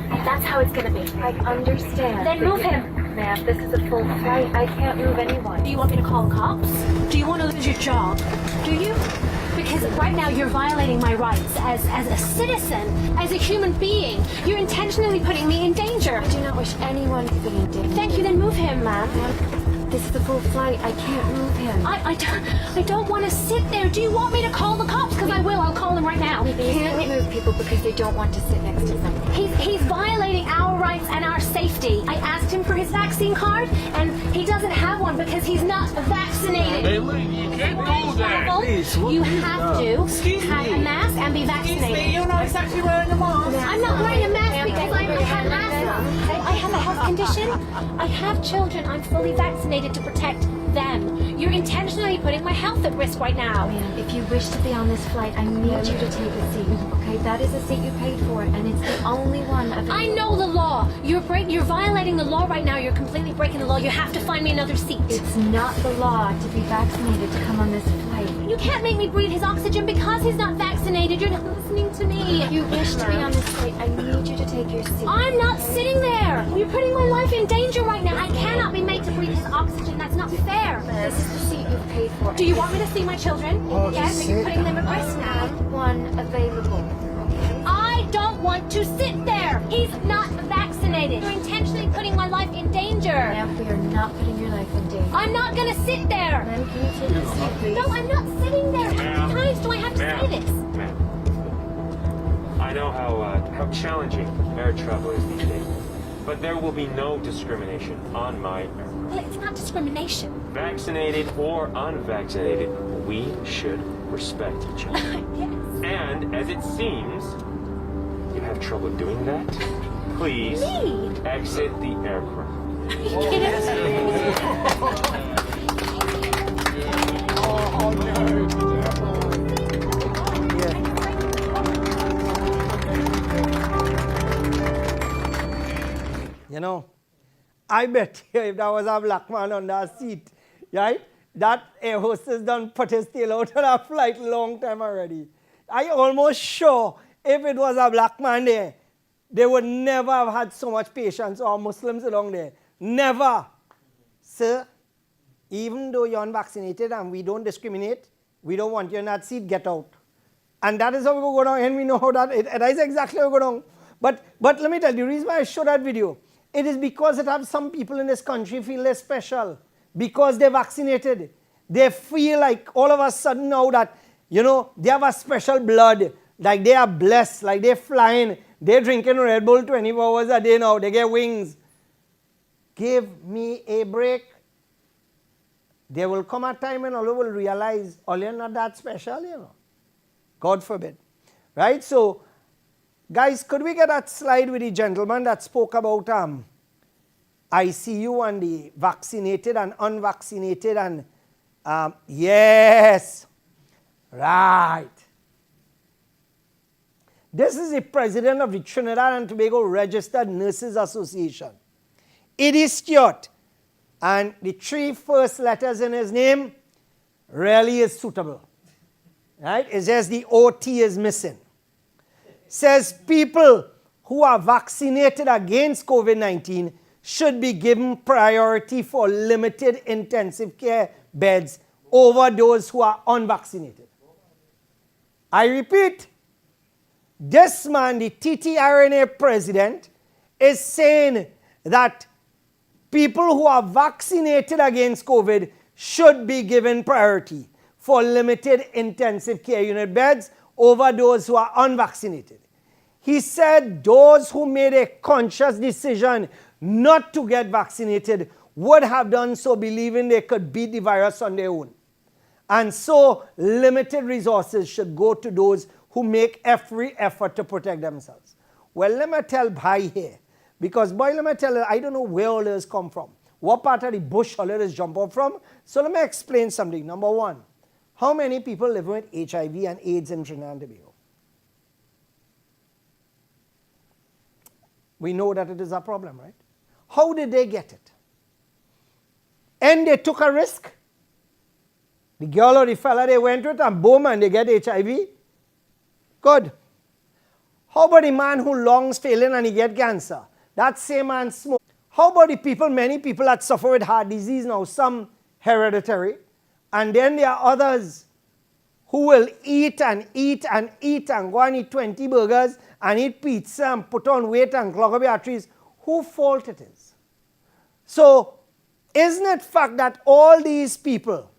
That's how it's going to be. I understand. Then move him. Ma'am, this is a full flight. I can't move anyone. Do you want me to call cops? Do you want to lose your job? Do you? Because right now you're violating my rights as a citizen, as a human being. You're intentionally putting me in danger. I do not wish anyone to be in danger. Thank you, then move him, ma'am. This is a full flight. I can't move him. I don't want to sit there. Do you want me to call the cops? Because I will. I'll call them right now. We can't move people because they don't want to sit next to someone. He's violating our rights and our safety. I asked him for his vaccine card, and he doesn't have one because he's not vaccinated. Hey, lady, you can't do that. Please, you have to have a mask and be vaccinated. You're not exactly wearing a mask. I'm not wearing a mask because I have asthma. I have a health condition. I have children. I'm fully vaccinated to protect them. You're intentionally putting my health at risk right now. Ma'am, if you wish to be on this flight, I need you to take a seat. Okay, that is a seat you paid for, and it's the only one available. I know the law. You're violating the law right now. You're completely breaking the law. You have to find me another seat. It's not the law to be vaccinated to come on this flight. You can't make me breathe his oxygen because he's not vaccinated. You're not listening to me. If you wish to be on this flight, I need you to take your seat. I'm not sitting there. You're putting my life in danger right now. I cannot be made to breathe his oxygen. That's not fair. This is the seat you've paid for. Do you want me to see my children? Yes, you're putting them at risk now. One available. I don't want to sit there. He's not vaccinated. You're intentionally putting my life in danger. Ma'am, we are not putting your life in danger. I'm not going to sit there. Ma'am, can you take a seat, please? No, I'm not sitting there. How many times do I have to say this? I know how challenging air travel is these days, but there will be no discrimination on my aircraft. Well, it's not discrimination. Vaccinated or unvaccinated, we should respect each other. Yes. And as it seems, you have trouble doing that, please exit the aircraft. Are you kidding me? You know, I bet you if there was a black man on that seat, right, that air hostess done put his tail out of that flight long time already. I almost sure if it was a black man there, they would never have had so much patience or Muslims along there. Never. Sir, even though you're unvaccinated and we don't discriminate, we don't want you in that seat, get out. And that is how we go down, and we know how that is exactly how we go down. But let me tell you, the reason why I show that video, it is because it has some people in this country feel they're special. Because they're vaccinated. They feel like all of a sudden now that, you know, they have a special blood. Like they are blessed, like they're flying. They're drinking Red Bull 24 hours a day now. They get wings. Give me a break. There will come a time when all will realize, oh, you're not that special, you know. God forbid. Right? So, guys, could we get that slide with the gentleman that spoke about ICU and the vaccinated and unvaccinated and yes, right. This is the president of the Trinidad and Tobago Registered Nurses Association. Eddie Stewart, and the 3 first letters in his name really is suitable. Right? It's just the OT is missing. Says people who are vaccinated against COVID-19 should be given priority for limited intensive care beds over those who are unvaccinated. I repeat, this man, the TTRNA president, is saying that people who are vaccinated against COVID should be given priority for limited intensive care unit beds over those who are unvaccinated. He said those who made a conscious decision not to get vaccinated would have done so believing they could beat the virus on their own. And so limited resources should go to those who make every effort to protect themselves. Well, let me tell Bhai here, because boy, let me tell you, I don't know where all this come from. What part of the bush all this jump up from? So let me explain something. Number one, how many people live with HIV and AIDS in Trinidad and Tobago? We know that it is a problem, right? How did they get it? And they took a risk. The girl or the fella they went with, and boom, and they get HIV. Good. How about the man who lungs failing and he get cancer? That same man smoke. How about the people, many people that suffer with heart disease now, some hereditary, and then there are others who will eat and eat and eat and go and eat 20 burgers and eat pizza and put on weight and clog up your arteries, whose fault it is? So, isn't it fact that all these people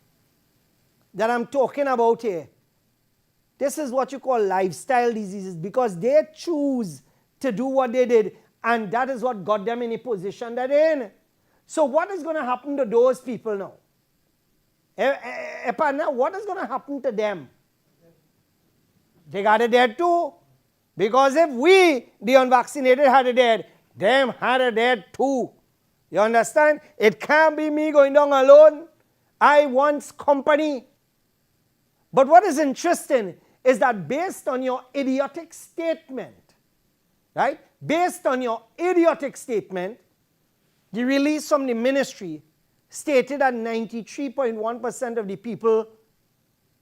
that I'm talking about here, this is what you call lifestyle diseases, because they choose to do what they did, and that is what got them in a position that they're in. So what is going to happen to those people now? Now, what is going to happen to them? They got it dead too. Because if we, the unvaccinated, had it dead, them had it dead too. You understand? It can't be me going down alone. I want company. But what is interesting is that based on your idiotic statement, right? Based on your idiotic statement, the release from the ministry stated that 93.1% of the people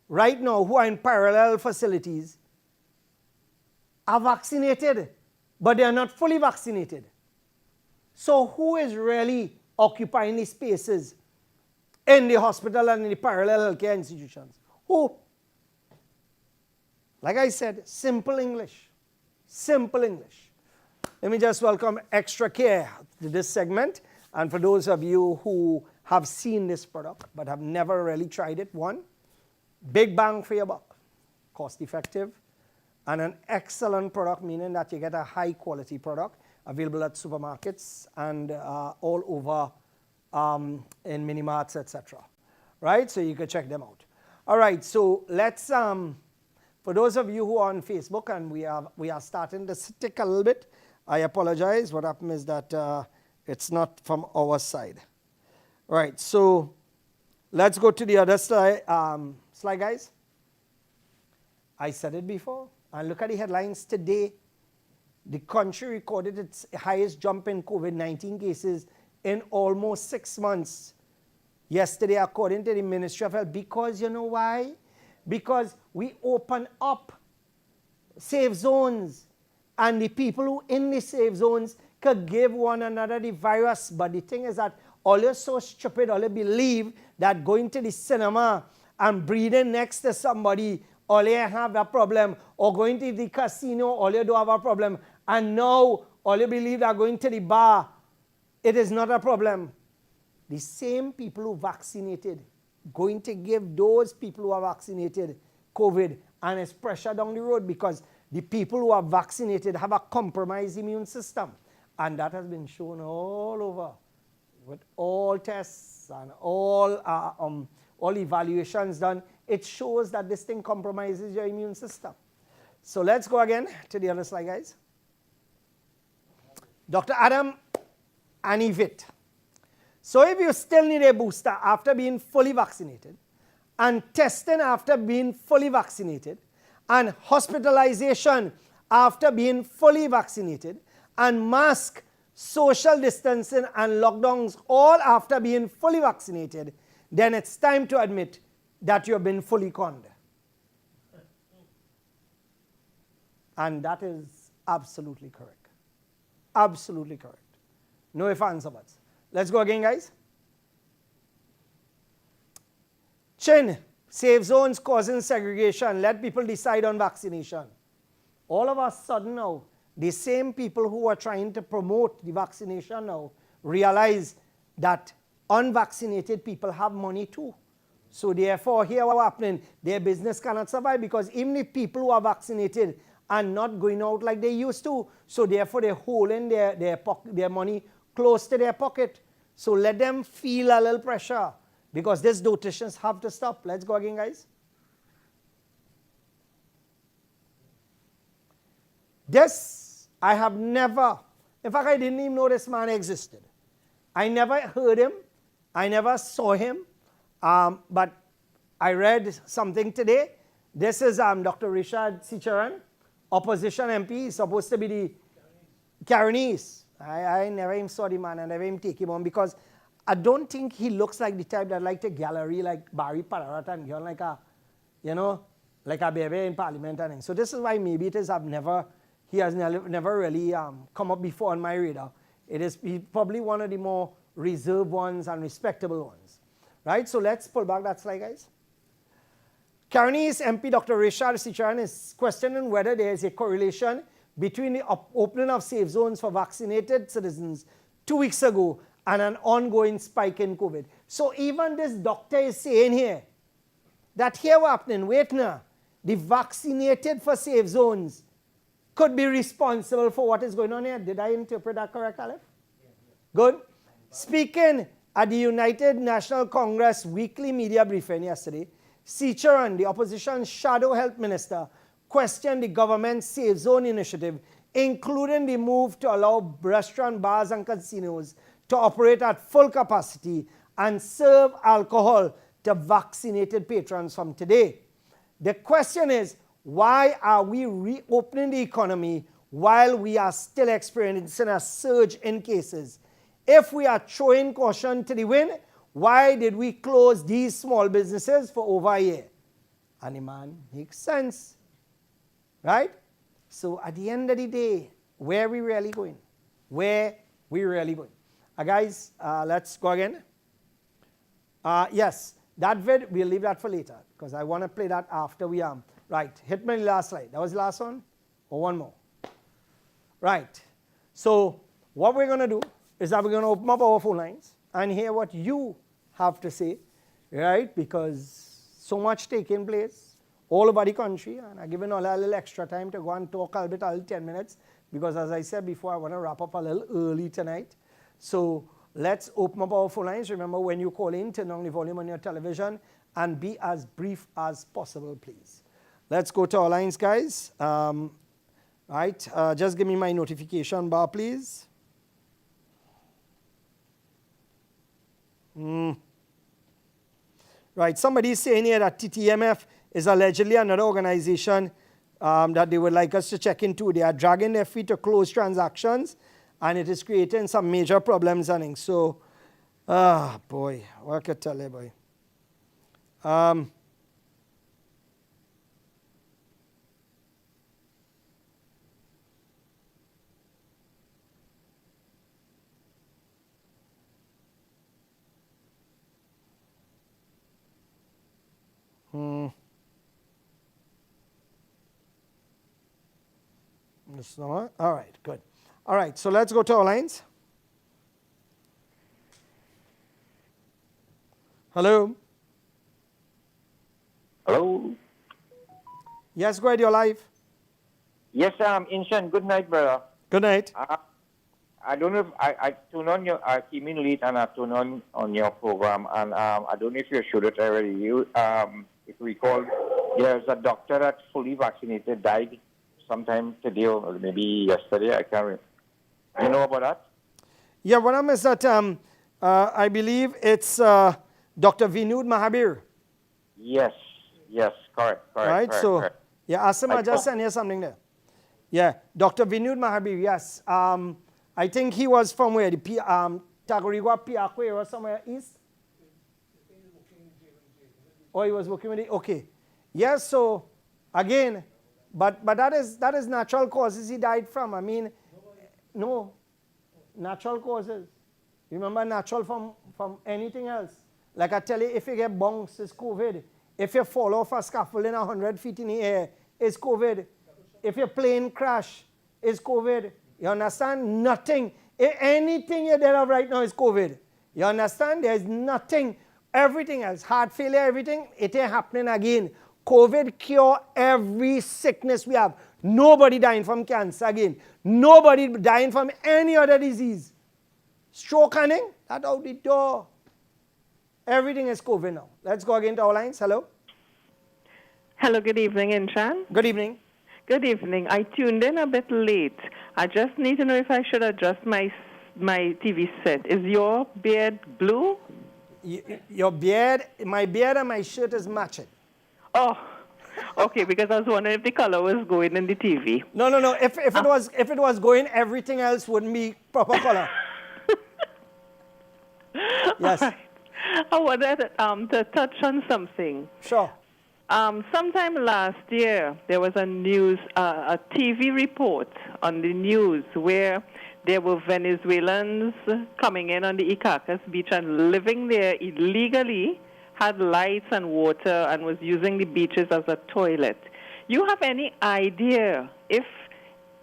right now who are in parallel facilities are vaccinated, but they are not fully vaccinated. So who is really occupying the spaces in the hospital and in the parallel healthcare institutions? Who? Like I said, simple English. Simple English. Let me just welcome Extra Care to this segment. And for those of you who have seen this product but have never really tried it, one, big bang for your buck, cost effective, and an excellent product, meaning that you get a high quality product available at supermarkets and all over in mini marts, etc. Right? So you can check them out. All right, so let's, for those of you who are on Facebook, and we are starting to stick a little bit, I apologize. What happened is that it's not from our side. Right, so let's go to the other slide, guys. I said it before, and look at the headlines today. The country recorded its highest jump in COVID-19 cases in almost 6 months. Yesterday, according to the Ministry of Health, because you know why? Because we open up safe zones, and the people who in the safe zones could give one another the virus. But the thing is that all you're so stupid, all you believe that going to the cinema and breathing next to somebody, all you have a problem, or going to the casino, all you do have a problem. And now, all you believe that going to the bar, it is not a problem. The same people who vaccinated, going to give those people who are vaccinated COVID, and it's pressure down the road because the people who are vaccinated have a compromised immune system. And that has been shown all over with all tests and all evaluations done. It shows that this thing compromises your immune system. So let's go again to the other slide, guys. Dr. Adam Anivit. So if you still need a booster after being fully vaccinated, and testing after being fully vaccinated, and hospitalization after being fully vaccinated, and mask, social distancing, and lockdowns all after being fully vaccinated, then it's time to admit that you've been fully conned. And that is absolutely correct. Absolutely correct. No ifs, ands, or buts. Let's go again, guys. Chin, safe zones causing segregation. Let people decide on vaccination. All of a sudden now, the same people who are trying to promote the vaccination now realize that unvaccinated people have money too. So therefore, here what's happening, their business cannot survive because even if people who are vaccinated are not going out like they used to, so therefore they're holding their money close to their pocket. So let them feel a little pressure because these dotations have to stop. Let's go again, guys. This, I have never, in fact, I didn't even know this man existed. I never heard him. I never saw him. But I read something today. This is Dr. Richard Sicharan, opposition MP. He's supposed to be the Cairnese. I never even saw the man. I never even take him on because I don't think he looks like the type that like the gallery like Barry Pararat and girl like a, you know, like a baby in Parliament and things. So this is why maybe it is he has never really come up before on my radar. He's probably one of the more reserved ones and respectable ones. Right? So let's pull back that slide, guys. Caroni East MP Dr. Rishad Sicharan is questioning whether there is a correlation between the opening of safe zones for vaccinated citizens 2 weeks ago and an ongoing spike in COVID. So even this doctor is saying here that here what's happening, wait now, the vaccinated for safe zones could be responsible for what is going on here. Did I interpret that correct, Aleph? Good. Speaking at the United National Congress weekly media briefing yesterday, Sicharan, the opposition's shadow health minister, questioned the government's safe zone initiative, including the move to allow restaurant, bars and casinos to operate at full capacity and serve alcohol to vaccinated patrons from today. The question is, why are we reopening the economy while we are still experiencing a surge in cases? If we are throwing caution to the wind, why did we close these small businesses for over a year? And the man makes sense, right? So at the end of the day, where are we really going? Where we really going? Guys, let's go again. Yes, that vid, we'll leave that for later because I want to play that after we Right, hit me the last slide. That was the last one? Or one more? Right. So what we're going to do is that we're going to open up our phone lines and hear what you have to say, right? Because so much taking place all over the country, and I've given all a little extra time to go and talk a little 10 minutes, because as I said before, I want to wrap up a little early tonight. So let's open up our phone lines. Remember, when you call in, turn down the volume on your television and be as brief as possible, please. Let's go to our lines, guys. Right, just give me my notification bar, please. Right, somebody is saying here that TTMF is allegedly another organization that they would like us to check into. They are dragging their feet to close transactions, and it is creating some major problems. And so, boy, what can I tell you, boy? All right, good. All right, so let's go to our lines. Hello? Hello? Yes, go ahead, you're live. Yes, Inshan, good night, brother. Good night. I don't know if I tune on your, I came in late and I tune on your program, and I don't know if you showed it already. You, if you recall, there's a doctor that's fully vaccinated, died sometime today or maybe yesterday, I can't remember. You know about that? Yeah, what I missed that, I believe it's Dr. Vinood Mahabir. Yes, correct. Right, correct. Yeah, Asima just sent you something there. Yeah, Dr. Vinood Mahabir, yes. I think he was from where? The Tagorigua, Piakwe, or somewhere east? Oh, he was working with it? Okay. Yes, so, again, but that is natural causes he died from. I mean, no, natural causes. Remember, natural from anything else. Like I tell you, if you get bounced, it's COVID. If you fall off a scaffolding 100 feet in the air, it's COVID. If your plane crash, it's COVID. You understand? Nothing. Anything you're dead of right now is COVID. You understand? There's nothing. Everything else, heart failure, everything, it ain't happening again. COVID cure every sickness we have. Nobody dying from cancer again. Nobody dying from any other disease. Stroke, honey, that out the door. Everything is COVID now. Let's go again to our lines. Hello. Hello, good evening, Inshan. Good evening. Good evening. I tuned in a bit late. I just need to know if I should adjust my TV set. Is your beard blue? Your beard, my beard and my shirt is matching. Oh, okay, because I was wondering if the color was going in the TV. No. If it was going, everything else wouldn't be proper color. Yes. Right. I wanted to touch on something. Sure. Sometime last year, there was a TV report on the news where there were Venezuelans coming in on the Icacos beach and living there illegally, had lights and water and was using the beaches as a toilet. You have any idea if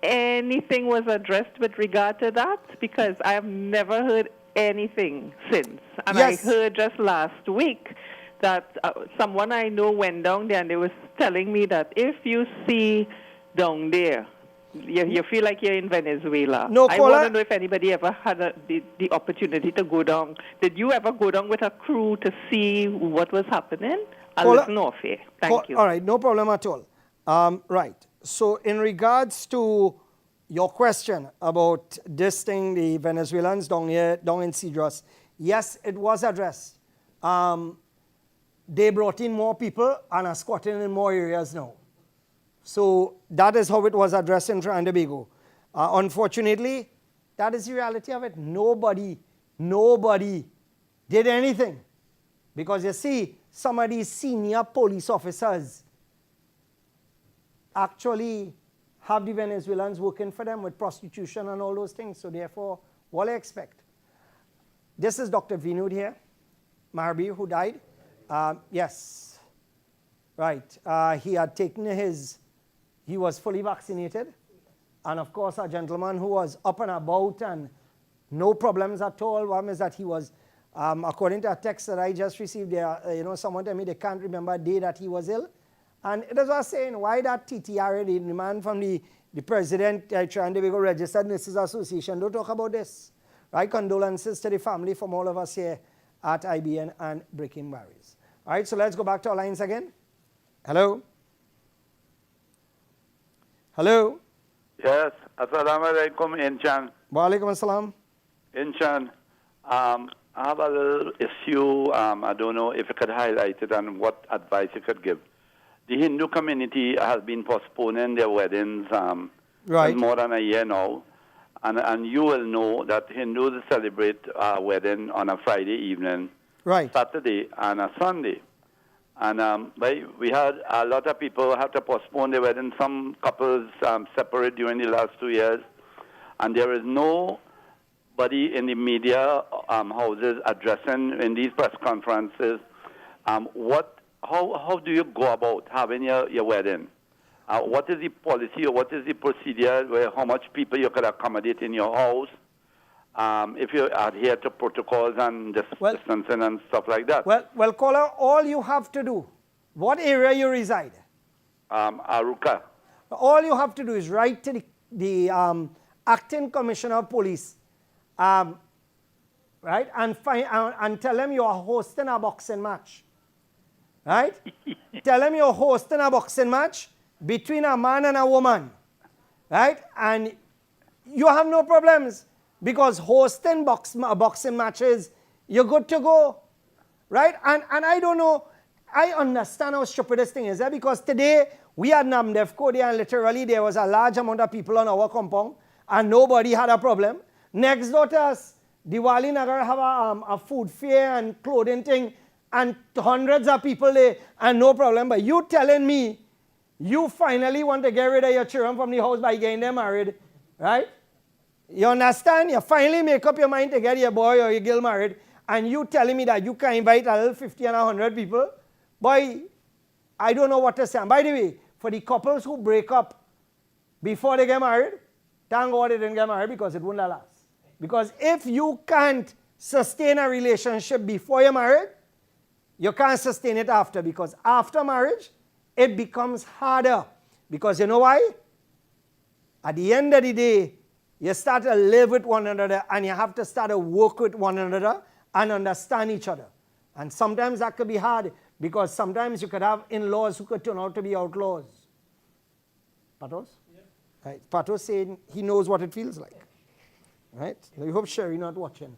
anything was addressed with regard to that? Because I have never heard anything since. And Yes. I heard just last week that someone I know went down there and they was telling me that if you see down there, you feel like you're in Venezuela. No, I caller. want to know if anybody ever had the opportunity to go down. Did you ever go down with a crew to see what was happening? I'll Caller. listen off here. Thank you. All right, no problem at all. Right. So in regards to your question about this thing, the Venezuelans down here, down in Cedros, yes, it was addressed. They brought in more people and are squatting in more areas now. So that is how it was addressed in Trinidad and Tobago. Unfortunately, that is the reality of it. Nobody did anything. Because you see, some of these senior police officers actually have the Venezuelans working for them with prostitution and all those things. So therefore, what I expect. This is Dr. Vinud here, Marbi, who died. Yes, right. He had taken he was fully vaccinated. And of course, a gentleman who was up and about and no problems at all. One is that he was, according to a text that I just received there, someone told me they can't remember a day that he was ill. And it is what saying, why that TTR, the man from the president, Trinidad and Tobago Registered Nurses Association, don't talk about this. Right? Condolences to the family from all of us here at IBN and Breaking Barriers. All right, so let's go back to our lines again. Hello? Hello? Yes, Assalamu alaikum, Inchan. Wa alaikum assalam. Inchan, I have a little issue. I don't know if you could highlight it and what advice you could give. The Hindu community has been postponing their weddings Right. for more than a year now. And you will know that Hindus celebrate a wedding on a Friday evening, Right. Saturday, and a Sunday. And we had a lot of people have to postpone their wedding. Some couples separate during the last 2 years. And there is nobody in the media houses addressing in these press conferences how do you go about having your wedding? What is the policy or what is the procedure where how much people you could accommodate in your house? If you adhere to protocols and distancing and stuff like that. Well, caller, all you have to do, what area you reside? Aruka. All you have to do is write to the acting commissioner of police, right, and tell them you are hosting a boxing match, right? Tell them you're hosting a boxing match between a man and a woman, right? And you have no problems because hosting boxing matches, you're good to go, right? And I don't know, I understand how stupid this thing is, because today we had Namdevco there and literally there was a large amount of people on our compound and nobody had a problem. Next door to us, Diwali Nagar have a food fair and clothing thing and hundreds of people there and no problem. But you telling me you finally want to get rid of your children from the house by getting them married, right? You understand? You finally make up your mind to get your boy or your girl married and you telling me that you can invite a little 50 and 100 people? Boy, I don't know what to say. And by the way, for the couples who break up before they get married, thank God they didn't get married because it wouldn't last. Because if you can't sustain a relationship before you're married, you can't sustain it after, because after marriage, it becomes harder. Because you know why? At the end of the day, you start to live with one another and you have to start to work with one another and understand each other. And sometimes that could be hard because sometimes you could have in-laws who could turn out to be outlaws. Patos? Yeah. Right. Patos saying he knows what it feels like. Right? I hope Sherry not watching.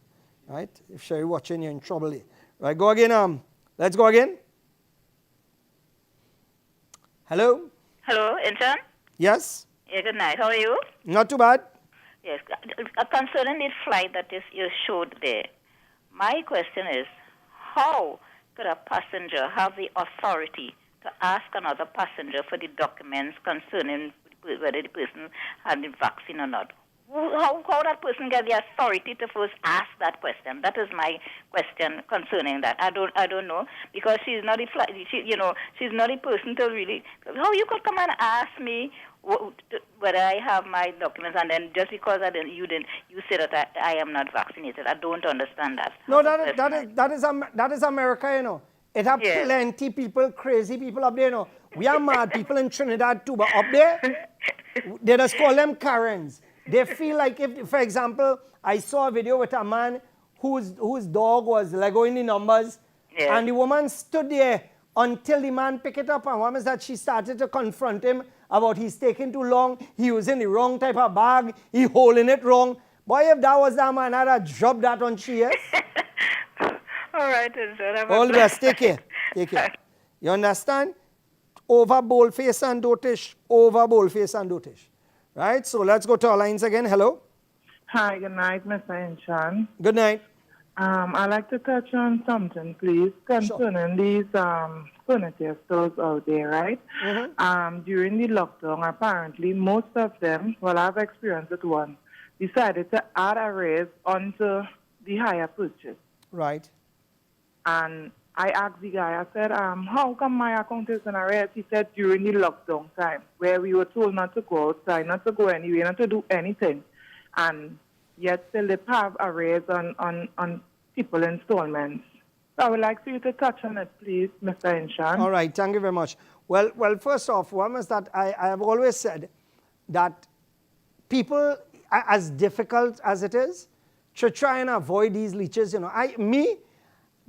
Right? If Sherry watching, you're in trouble. Right, go again. Let's go again. Hello? Hello, Inchan? Yes? Yeah, good night. How are you? Not too bad. Yes. Concerning this flight that you showed there, my question is, how could a passenger have the authority to ask another passenger for the documents concerning whether the person had the vaccine or not? How that person get the authority to first ask that question? That is my question concerning that. I don't know, because she's not she's not a person to really. How you could come and ask me whether I have my documents, and then just because you say that I am not vaccinated. I don't understand that. No, that is America, you know. It have plenty people, crazy people up there, you know. We are mad people in Trinidad too, but up there, they just call them Karens. They feel like if, for example, I saw a video with a man whose dog was legoing the numbers, and the woman stood there until the man picked it up, and one is that she started to confront him about he's taking too long, he using the wrong type of bag, he holding it wrong. Boy, if that was that man, I'd have dropped that on she, yes? All right, sir. All the best. Take care. Take care. You understand? Over boldface and dotish. Over boldface and dotish. Right? So let's go to our lines again. Hello. Hi, good night, Mr. Inchan. Good night. I'd like to touch on something, please, concerning these furniture stores out there, right? During the lockdown, apparently, most of them, well, I've experienced it once, decided to add a raise onto the higher purchase. Right. And I asked the guy, I said, how come my account is in a raise? He said, during the lockdown time, where we were told not to go outside, not to go anywhere, not to do anything. And yet still they have a raise on people installments. So I would like for you to touch on it, please, Mr. Inshan. All right, thank you very much. Well, first off, one is that I have always said that people, as difficult as it is, should try and avoid these leeches. You know,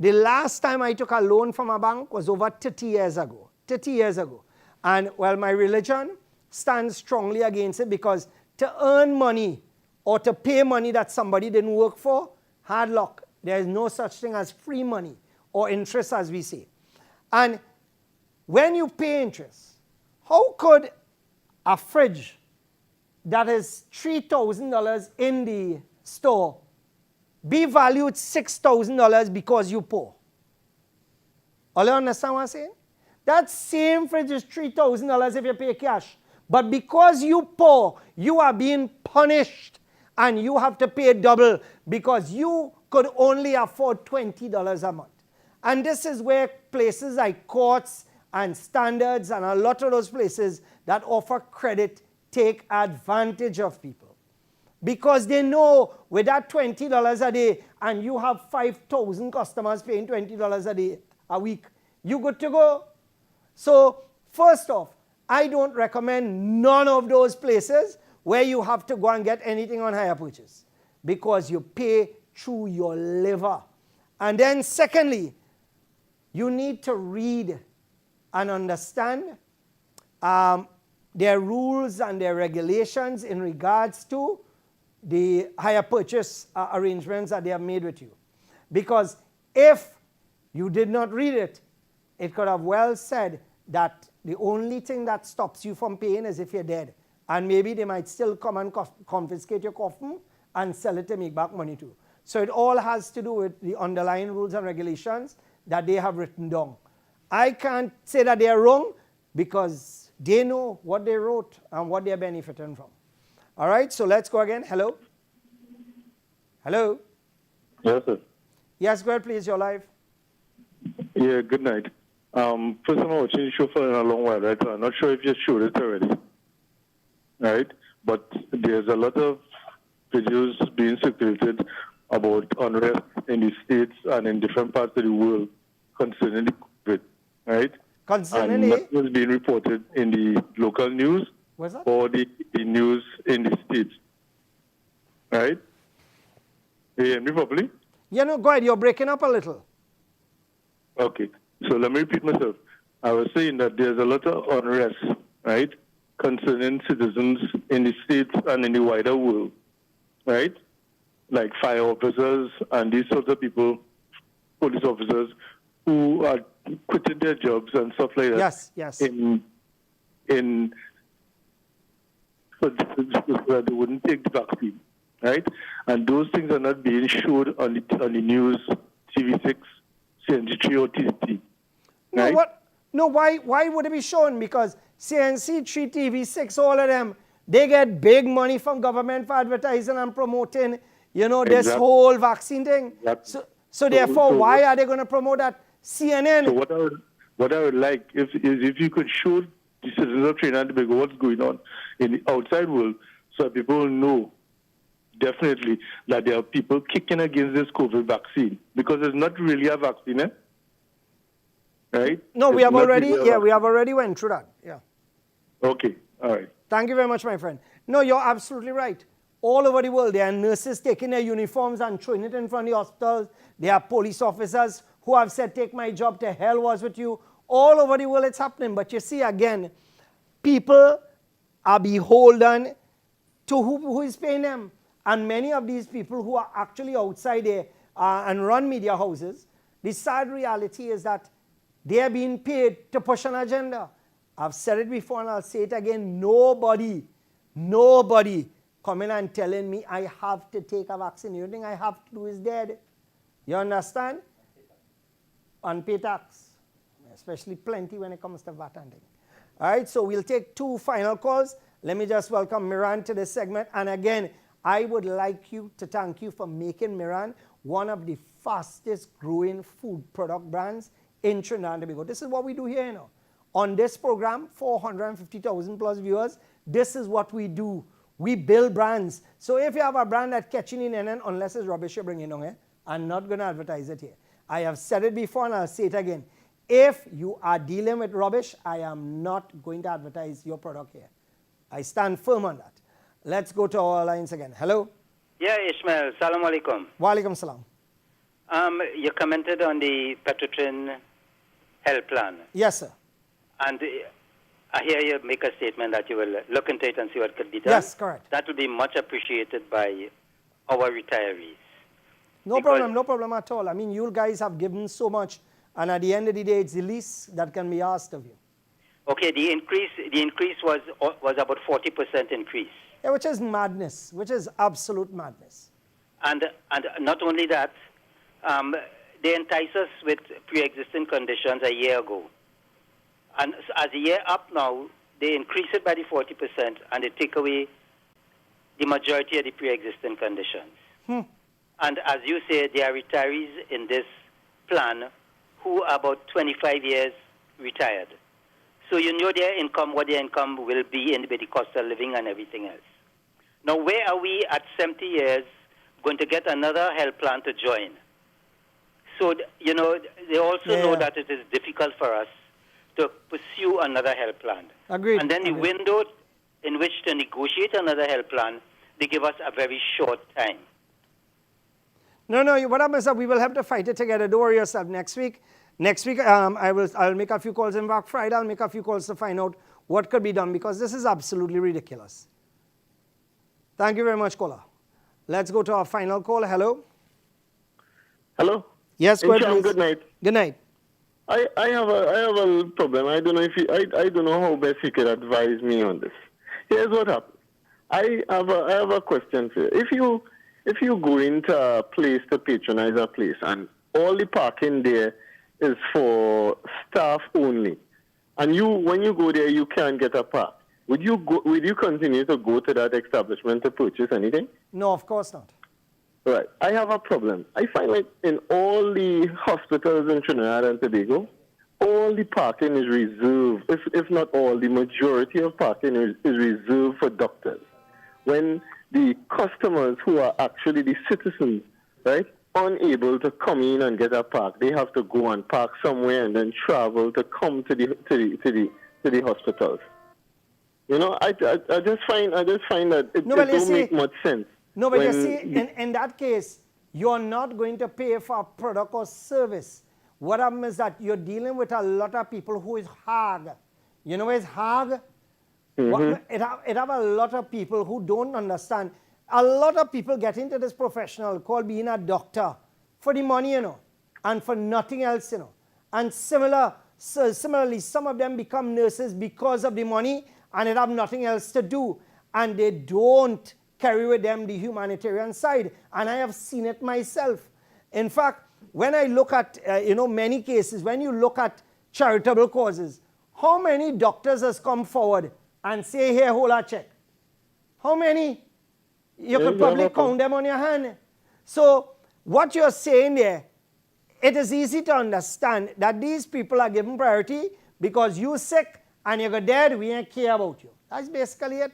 the last time I took a loan from a bank was over 30 years ago. 30 years ago. And, well, my religion stands strongly against it, because to earn money or to pay money that somebody didn't work for, hard luck. There is no such thing as free money or interest, as we say. And when you pay interest, how could a fridge that is $3,000 in the store be valued $6,000 because you poor? All you understand what I'm saying? That same fridge is $3,000 if you pay cash. But because you poor, you are being punished, and you have to pay double because you could only afford $20 a month. And this is where places like Courts and Standards and a lot of those places that offer credit take advantage of people. Because they know with that $20 a day, and you have 5,000 customers paying $20 a day a week, you good to go. So first off, I don't recommend none of those places where you have to go and get anything on hire purchase, because you pay through your liver. And then secondly, you need to read and understand their rules and their regulations in regards to the hire purchase arrangements that they have made with you. Because if you did not read it, it could have well said that the only thing that stops you from paying is if you're dead. And maybe they might still come and confiscate your coffin and sell it to make back money too. So it all has to do with the underlying rules and regulations that they have written down. I can't say that they are wrong, because they know what they wrote and what they're benefiting from. All right, so let's go again. Hello? Hello? Yes, sir. Yes, go ahead, please. You're live. Yeah, good night. First of all, I've changed chauffeur in a long while, right? So I'm not sure if you showed it already, right? But there's a lot of videos being circulated about unrest in the States and in different parts of the world concerning the COVID, right? Concerning and that was being reported in the local news or the news in the States, right? You hear me properly? Yeah, no, go ahead. You're breaking up a little. Okay. So let me repeat myself. I was saying that there's a lot of unrest, right, concerning citizens in the States and in the wider world, right? Like fire officers and these sorts of people, police officers, who are quitting their jobs and stuff like that. Yes, yes. So that they wouldn't take the vaccine, right? And those things are not being showed on the news, TV6, CNC3 or TCT. No, right? what? No, why would it be shown? Because CNC3, TV6, all of them, They get big money from government for advertising and promoting, you know, this Exactly. whole vaccine thing. Exactly. So therefore, why are they going to promote that? CNN. So what I would like is if you could show the citizens of Trinidad and Tobago what's going on in the outside world, so that people will know definitely that there are people kicking against this COVID vaccine, because it's not really a vaccine, right? No, we It's have not already, really a yeah, we have already went through that. Yeah. Okay, all right. Thank you very much, my friend. No, you're absolutely right. All over the world, there are nurses taking their uniforms and throwing it in front of the hospitals. There are police officers who have said, take my job, to hell was with you. All over the world, it's happening. But you see, again, people are beholden to who is paying them. And many of these people who are actually outside there and run media houses, the sad reality is that they are being paid to push an agenda. I've said it before and I'll say it again. Nobody coming and telling me I have to take a vaccine. The only thing I have to do is dead. You understand? Unpaid tax. Especially plenty when it comes to VAT and thing. All right, so we'll take 2 final calls. Let me just welcome Miran to this segment. And again, I would like you to thank you for making Miran one of the fastest growing food product brands in Trinidad and Tobago. This is what we do here, you know. On this program, 450,000 plus viewers, this is what we do. We build brands. So if you have a brand that's catching in NN, unless it's rubbish you're bringing on here, I'm not going to advertise it here. I have said it before and I'll say it again. If you are dealing with rubbish, I am not going to advertise your product here. I stand firm on that. Let's go to our lines again. Hello? Yeah, Ishmael. Salam alaikum. Wa alaikum salam. You commented on the Petrotrin health plan. Yes, sir. And I hear you make a statement that you will look into it and see what could be done. Yes, correct. That will be much appreciated by our retirees. No problem at all. I mean, you guys have given so much, and at the end of the day, it's the least that can be asked of you. Okay, the increase was about 40% increase. Yeah, which is madness, which is absolute madness. And not only that, they entice us with pre-existing conditions a year ago. And as the year up now, they increase it by the 40% and they take away the majority of the pre-existing conditions. And as you say, there are retirees in this plan who are about 25 years retired. So you know their income, what their income will be in the cost of living and everything else. Now, where are we at 70 years going to get another health plan to join? So, you know, they also know that it is difficult for us to pursue another health plan. Agreed. And then the window in which to negotiate another health plan, they give us a very short time. No, what happens is that we will have to fight it together. Don't worry yourself. Next week, I'll make a few calls in back Friday. I'll make a few calls to find out what could be done, because this is absolutely ridiculous. Thank you very much, caller. Let's go to our final call. Hello? Hello? Yes, go ahead, please. Good night. Good night. I have a problem. I don't know if I don't know how best you could advise me on this. Here's what happened. I have a question for you. If you go into a place to patronize a place and all the parking there is for staff only, and when you go there you can't get a park, would you continue to go to that establishment to purchase anything? No, of course not. Right. I have a problem. I find like in all the hospitals in Trinidad and Tobago, all the parking is reserved, if not all, the majority of parking is reserved for doctors. When the customers who are actually the citizens, right, unable to come in and get a park, they have to go and park somewhere and then travel to come to the hospitals. You know, I just find that it don't make much sense. No, but you see, in that case, you're not going to pay for a product or service. What happens is that you're dealing with a lot of people who is hard. You know, it's hard. It have a lot of people who don't understand. A lot of people get into this professional called being a doctor for the money, you know, and for nothing else, you know. And similarly, some of them become nurses because of the money and it have nothing else to do. And they don't carry with them the humanitarian side. And I have seen it myself. In fact, when I look at, many cases, when you look at charitable causes, how many doctors has come forward and say, here, hold a check. How many? You could probably count them on your hand. So what you're saying there, it is easy to understand that these people are given priority because you're sick and you're dead, we don't care about you. That's basically it.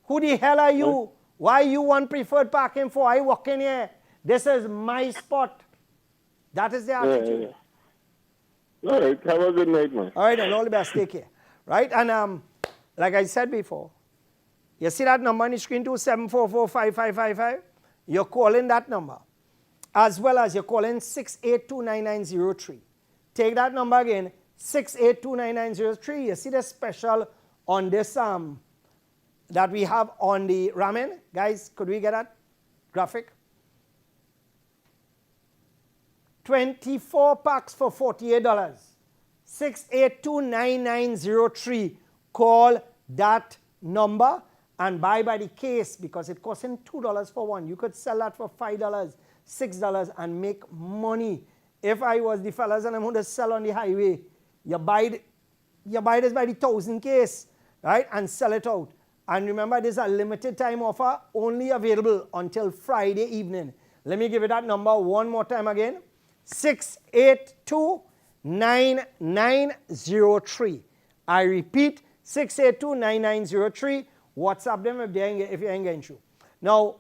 Who the hell are you? Why you want preferred parking for? I walk in here. This is my spot. That is the attitude. All right. Have a good night, man. All right, and all the best. Take care. Right? And like I said before, you see that number on the screen, 27445555? You're calling that number. As well as you're calling 6829903. Take that number again, 6829903. You see the special on this that we have on the ramen. Guys, could we get that graphic? 24 packs for $48. 6829903. Call that number and buy by the case because it costs him $2 for one. You could sell that for $5, $6 and make money. If I was the fellas and I'm going to sell on the highway, you buy this by the 1,000 case, right, and sell it out. And remember, this is a limited time offer, only available until Friday evening. Let me give you that number one more time again. 6829903. I repeat, 6829903. WhatsApp them if you ain't getting through. Now,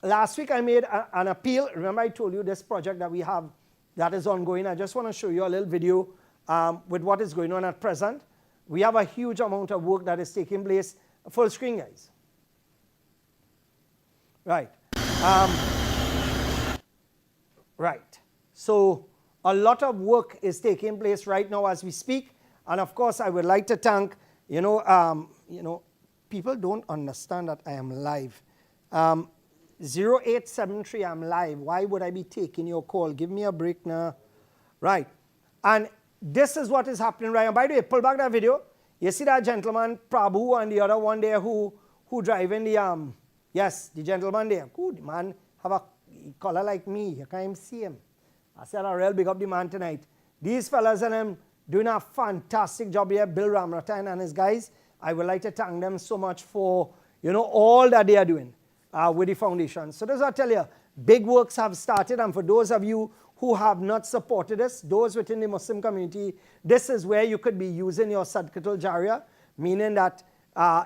last week I made an appeal. Remember I told you this project that we have that is ongoing. I just want to show you a little video with what is going on at present. We have a huge amount of work that is taking place. Full screen, guys. Right. Right. So a lot of work is taking place right now as we speak. And of course, I would like to thank, people don't understand that I am live. 0873, I'm live. Why would I be taking your call? Give me a break now. Right. And this is what is happening right now. By the way, pull back that video. You see that gentleman, Prabhu, and the other one there who driving the, yes, the gentleman there. Good man, have a color like me. You can't even see him. I said I'll real big up the man tonight. These fellas and them doing a fantastic job here. Bill Ramratan and his guys. I would like to thank them so much for, all that they are doing with the foundation. So those I tell you, big works have started. And for those of you who have not supported us, those within the Muslim community, this is where you could be using your Sadaqatul Jariyah, meaning that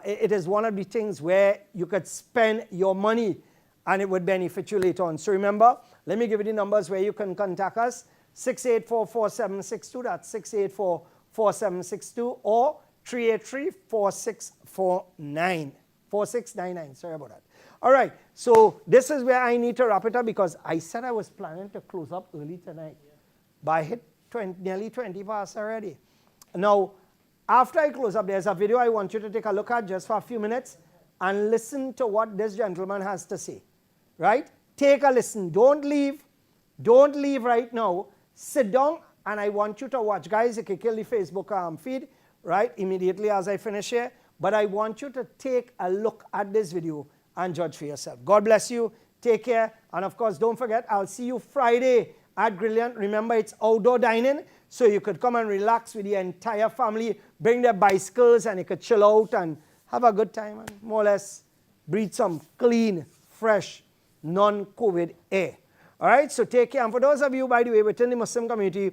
it is one of the things where you could spend your money and it would benefit you later on. So remember, let me give you the numbers where you can contact us. 684-4762, that's 684-4762, or 383-4649. 4699, sorry about that. All right, so this is where I need to wrap it up because I said I was planning to close up early tonight. But I hit nearly 20 past already. Now, after I close up, there's a video I want you to take a look at just for a few minutes and listen to what this gentleman has to say, right? Take a listen. Don't leave. Don't leave right now. Sit down, and I want you to watch. Guys, you can kill the Facebook feed, right, immediately as I finish here. But I want you to take a look at this video and judge for yourself. God bless you. Take care. And of course, don't forget, I'll see you Friday at Brilliant. Remember, it's outdoor dining, so you could come and relax with the entire family. Bring their bicycles, and you could chill out and have a good time and more or less breathe some clean, fresh, non-COVID air. All right, so take care. And for those of you, by the way, within the Muslim community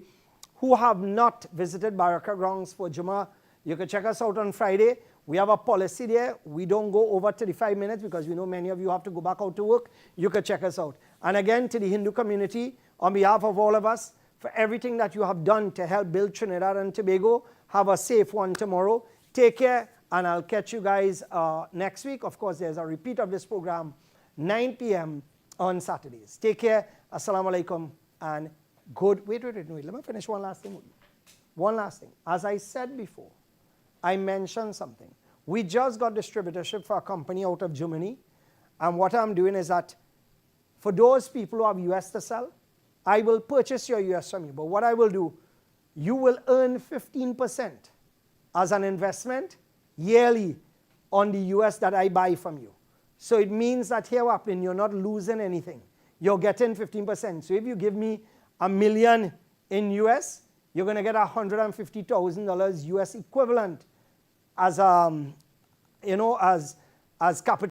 who have not visited Baraka Grounds for Jummah, you can check us out on Friday. We have a policy there. We don't go over 35 minutes because we know many of you have to go back out to work. You can check us out. And again, to the Hindu community, on behalf of all of us, for everything that you have done to help build Trinidad and Tobago, have a safe one tomorrow. Take care, and I'll catch you guys next week. Of course, there's a repeat of this program, 9 p.m. on Saturdays. Take care. Assalamu alaikum and good. Wait. Let me finish one last thing with you. One last thing. As I said before, I mentioned something. We just got distributorship for a company out of Germany. And what I'm doing is that for those people who have US to sell, I will purchase your US from you. But what I will do, you will earn 15% as an investment yearly on the US that I buy from you. So it means that here, Waplin, you're not losing anything. You're getting 15%. So if you give me $1 million in US, you're going to get $150,000 US equivalent as as capital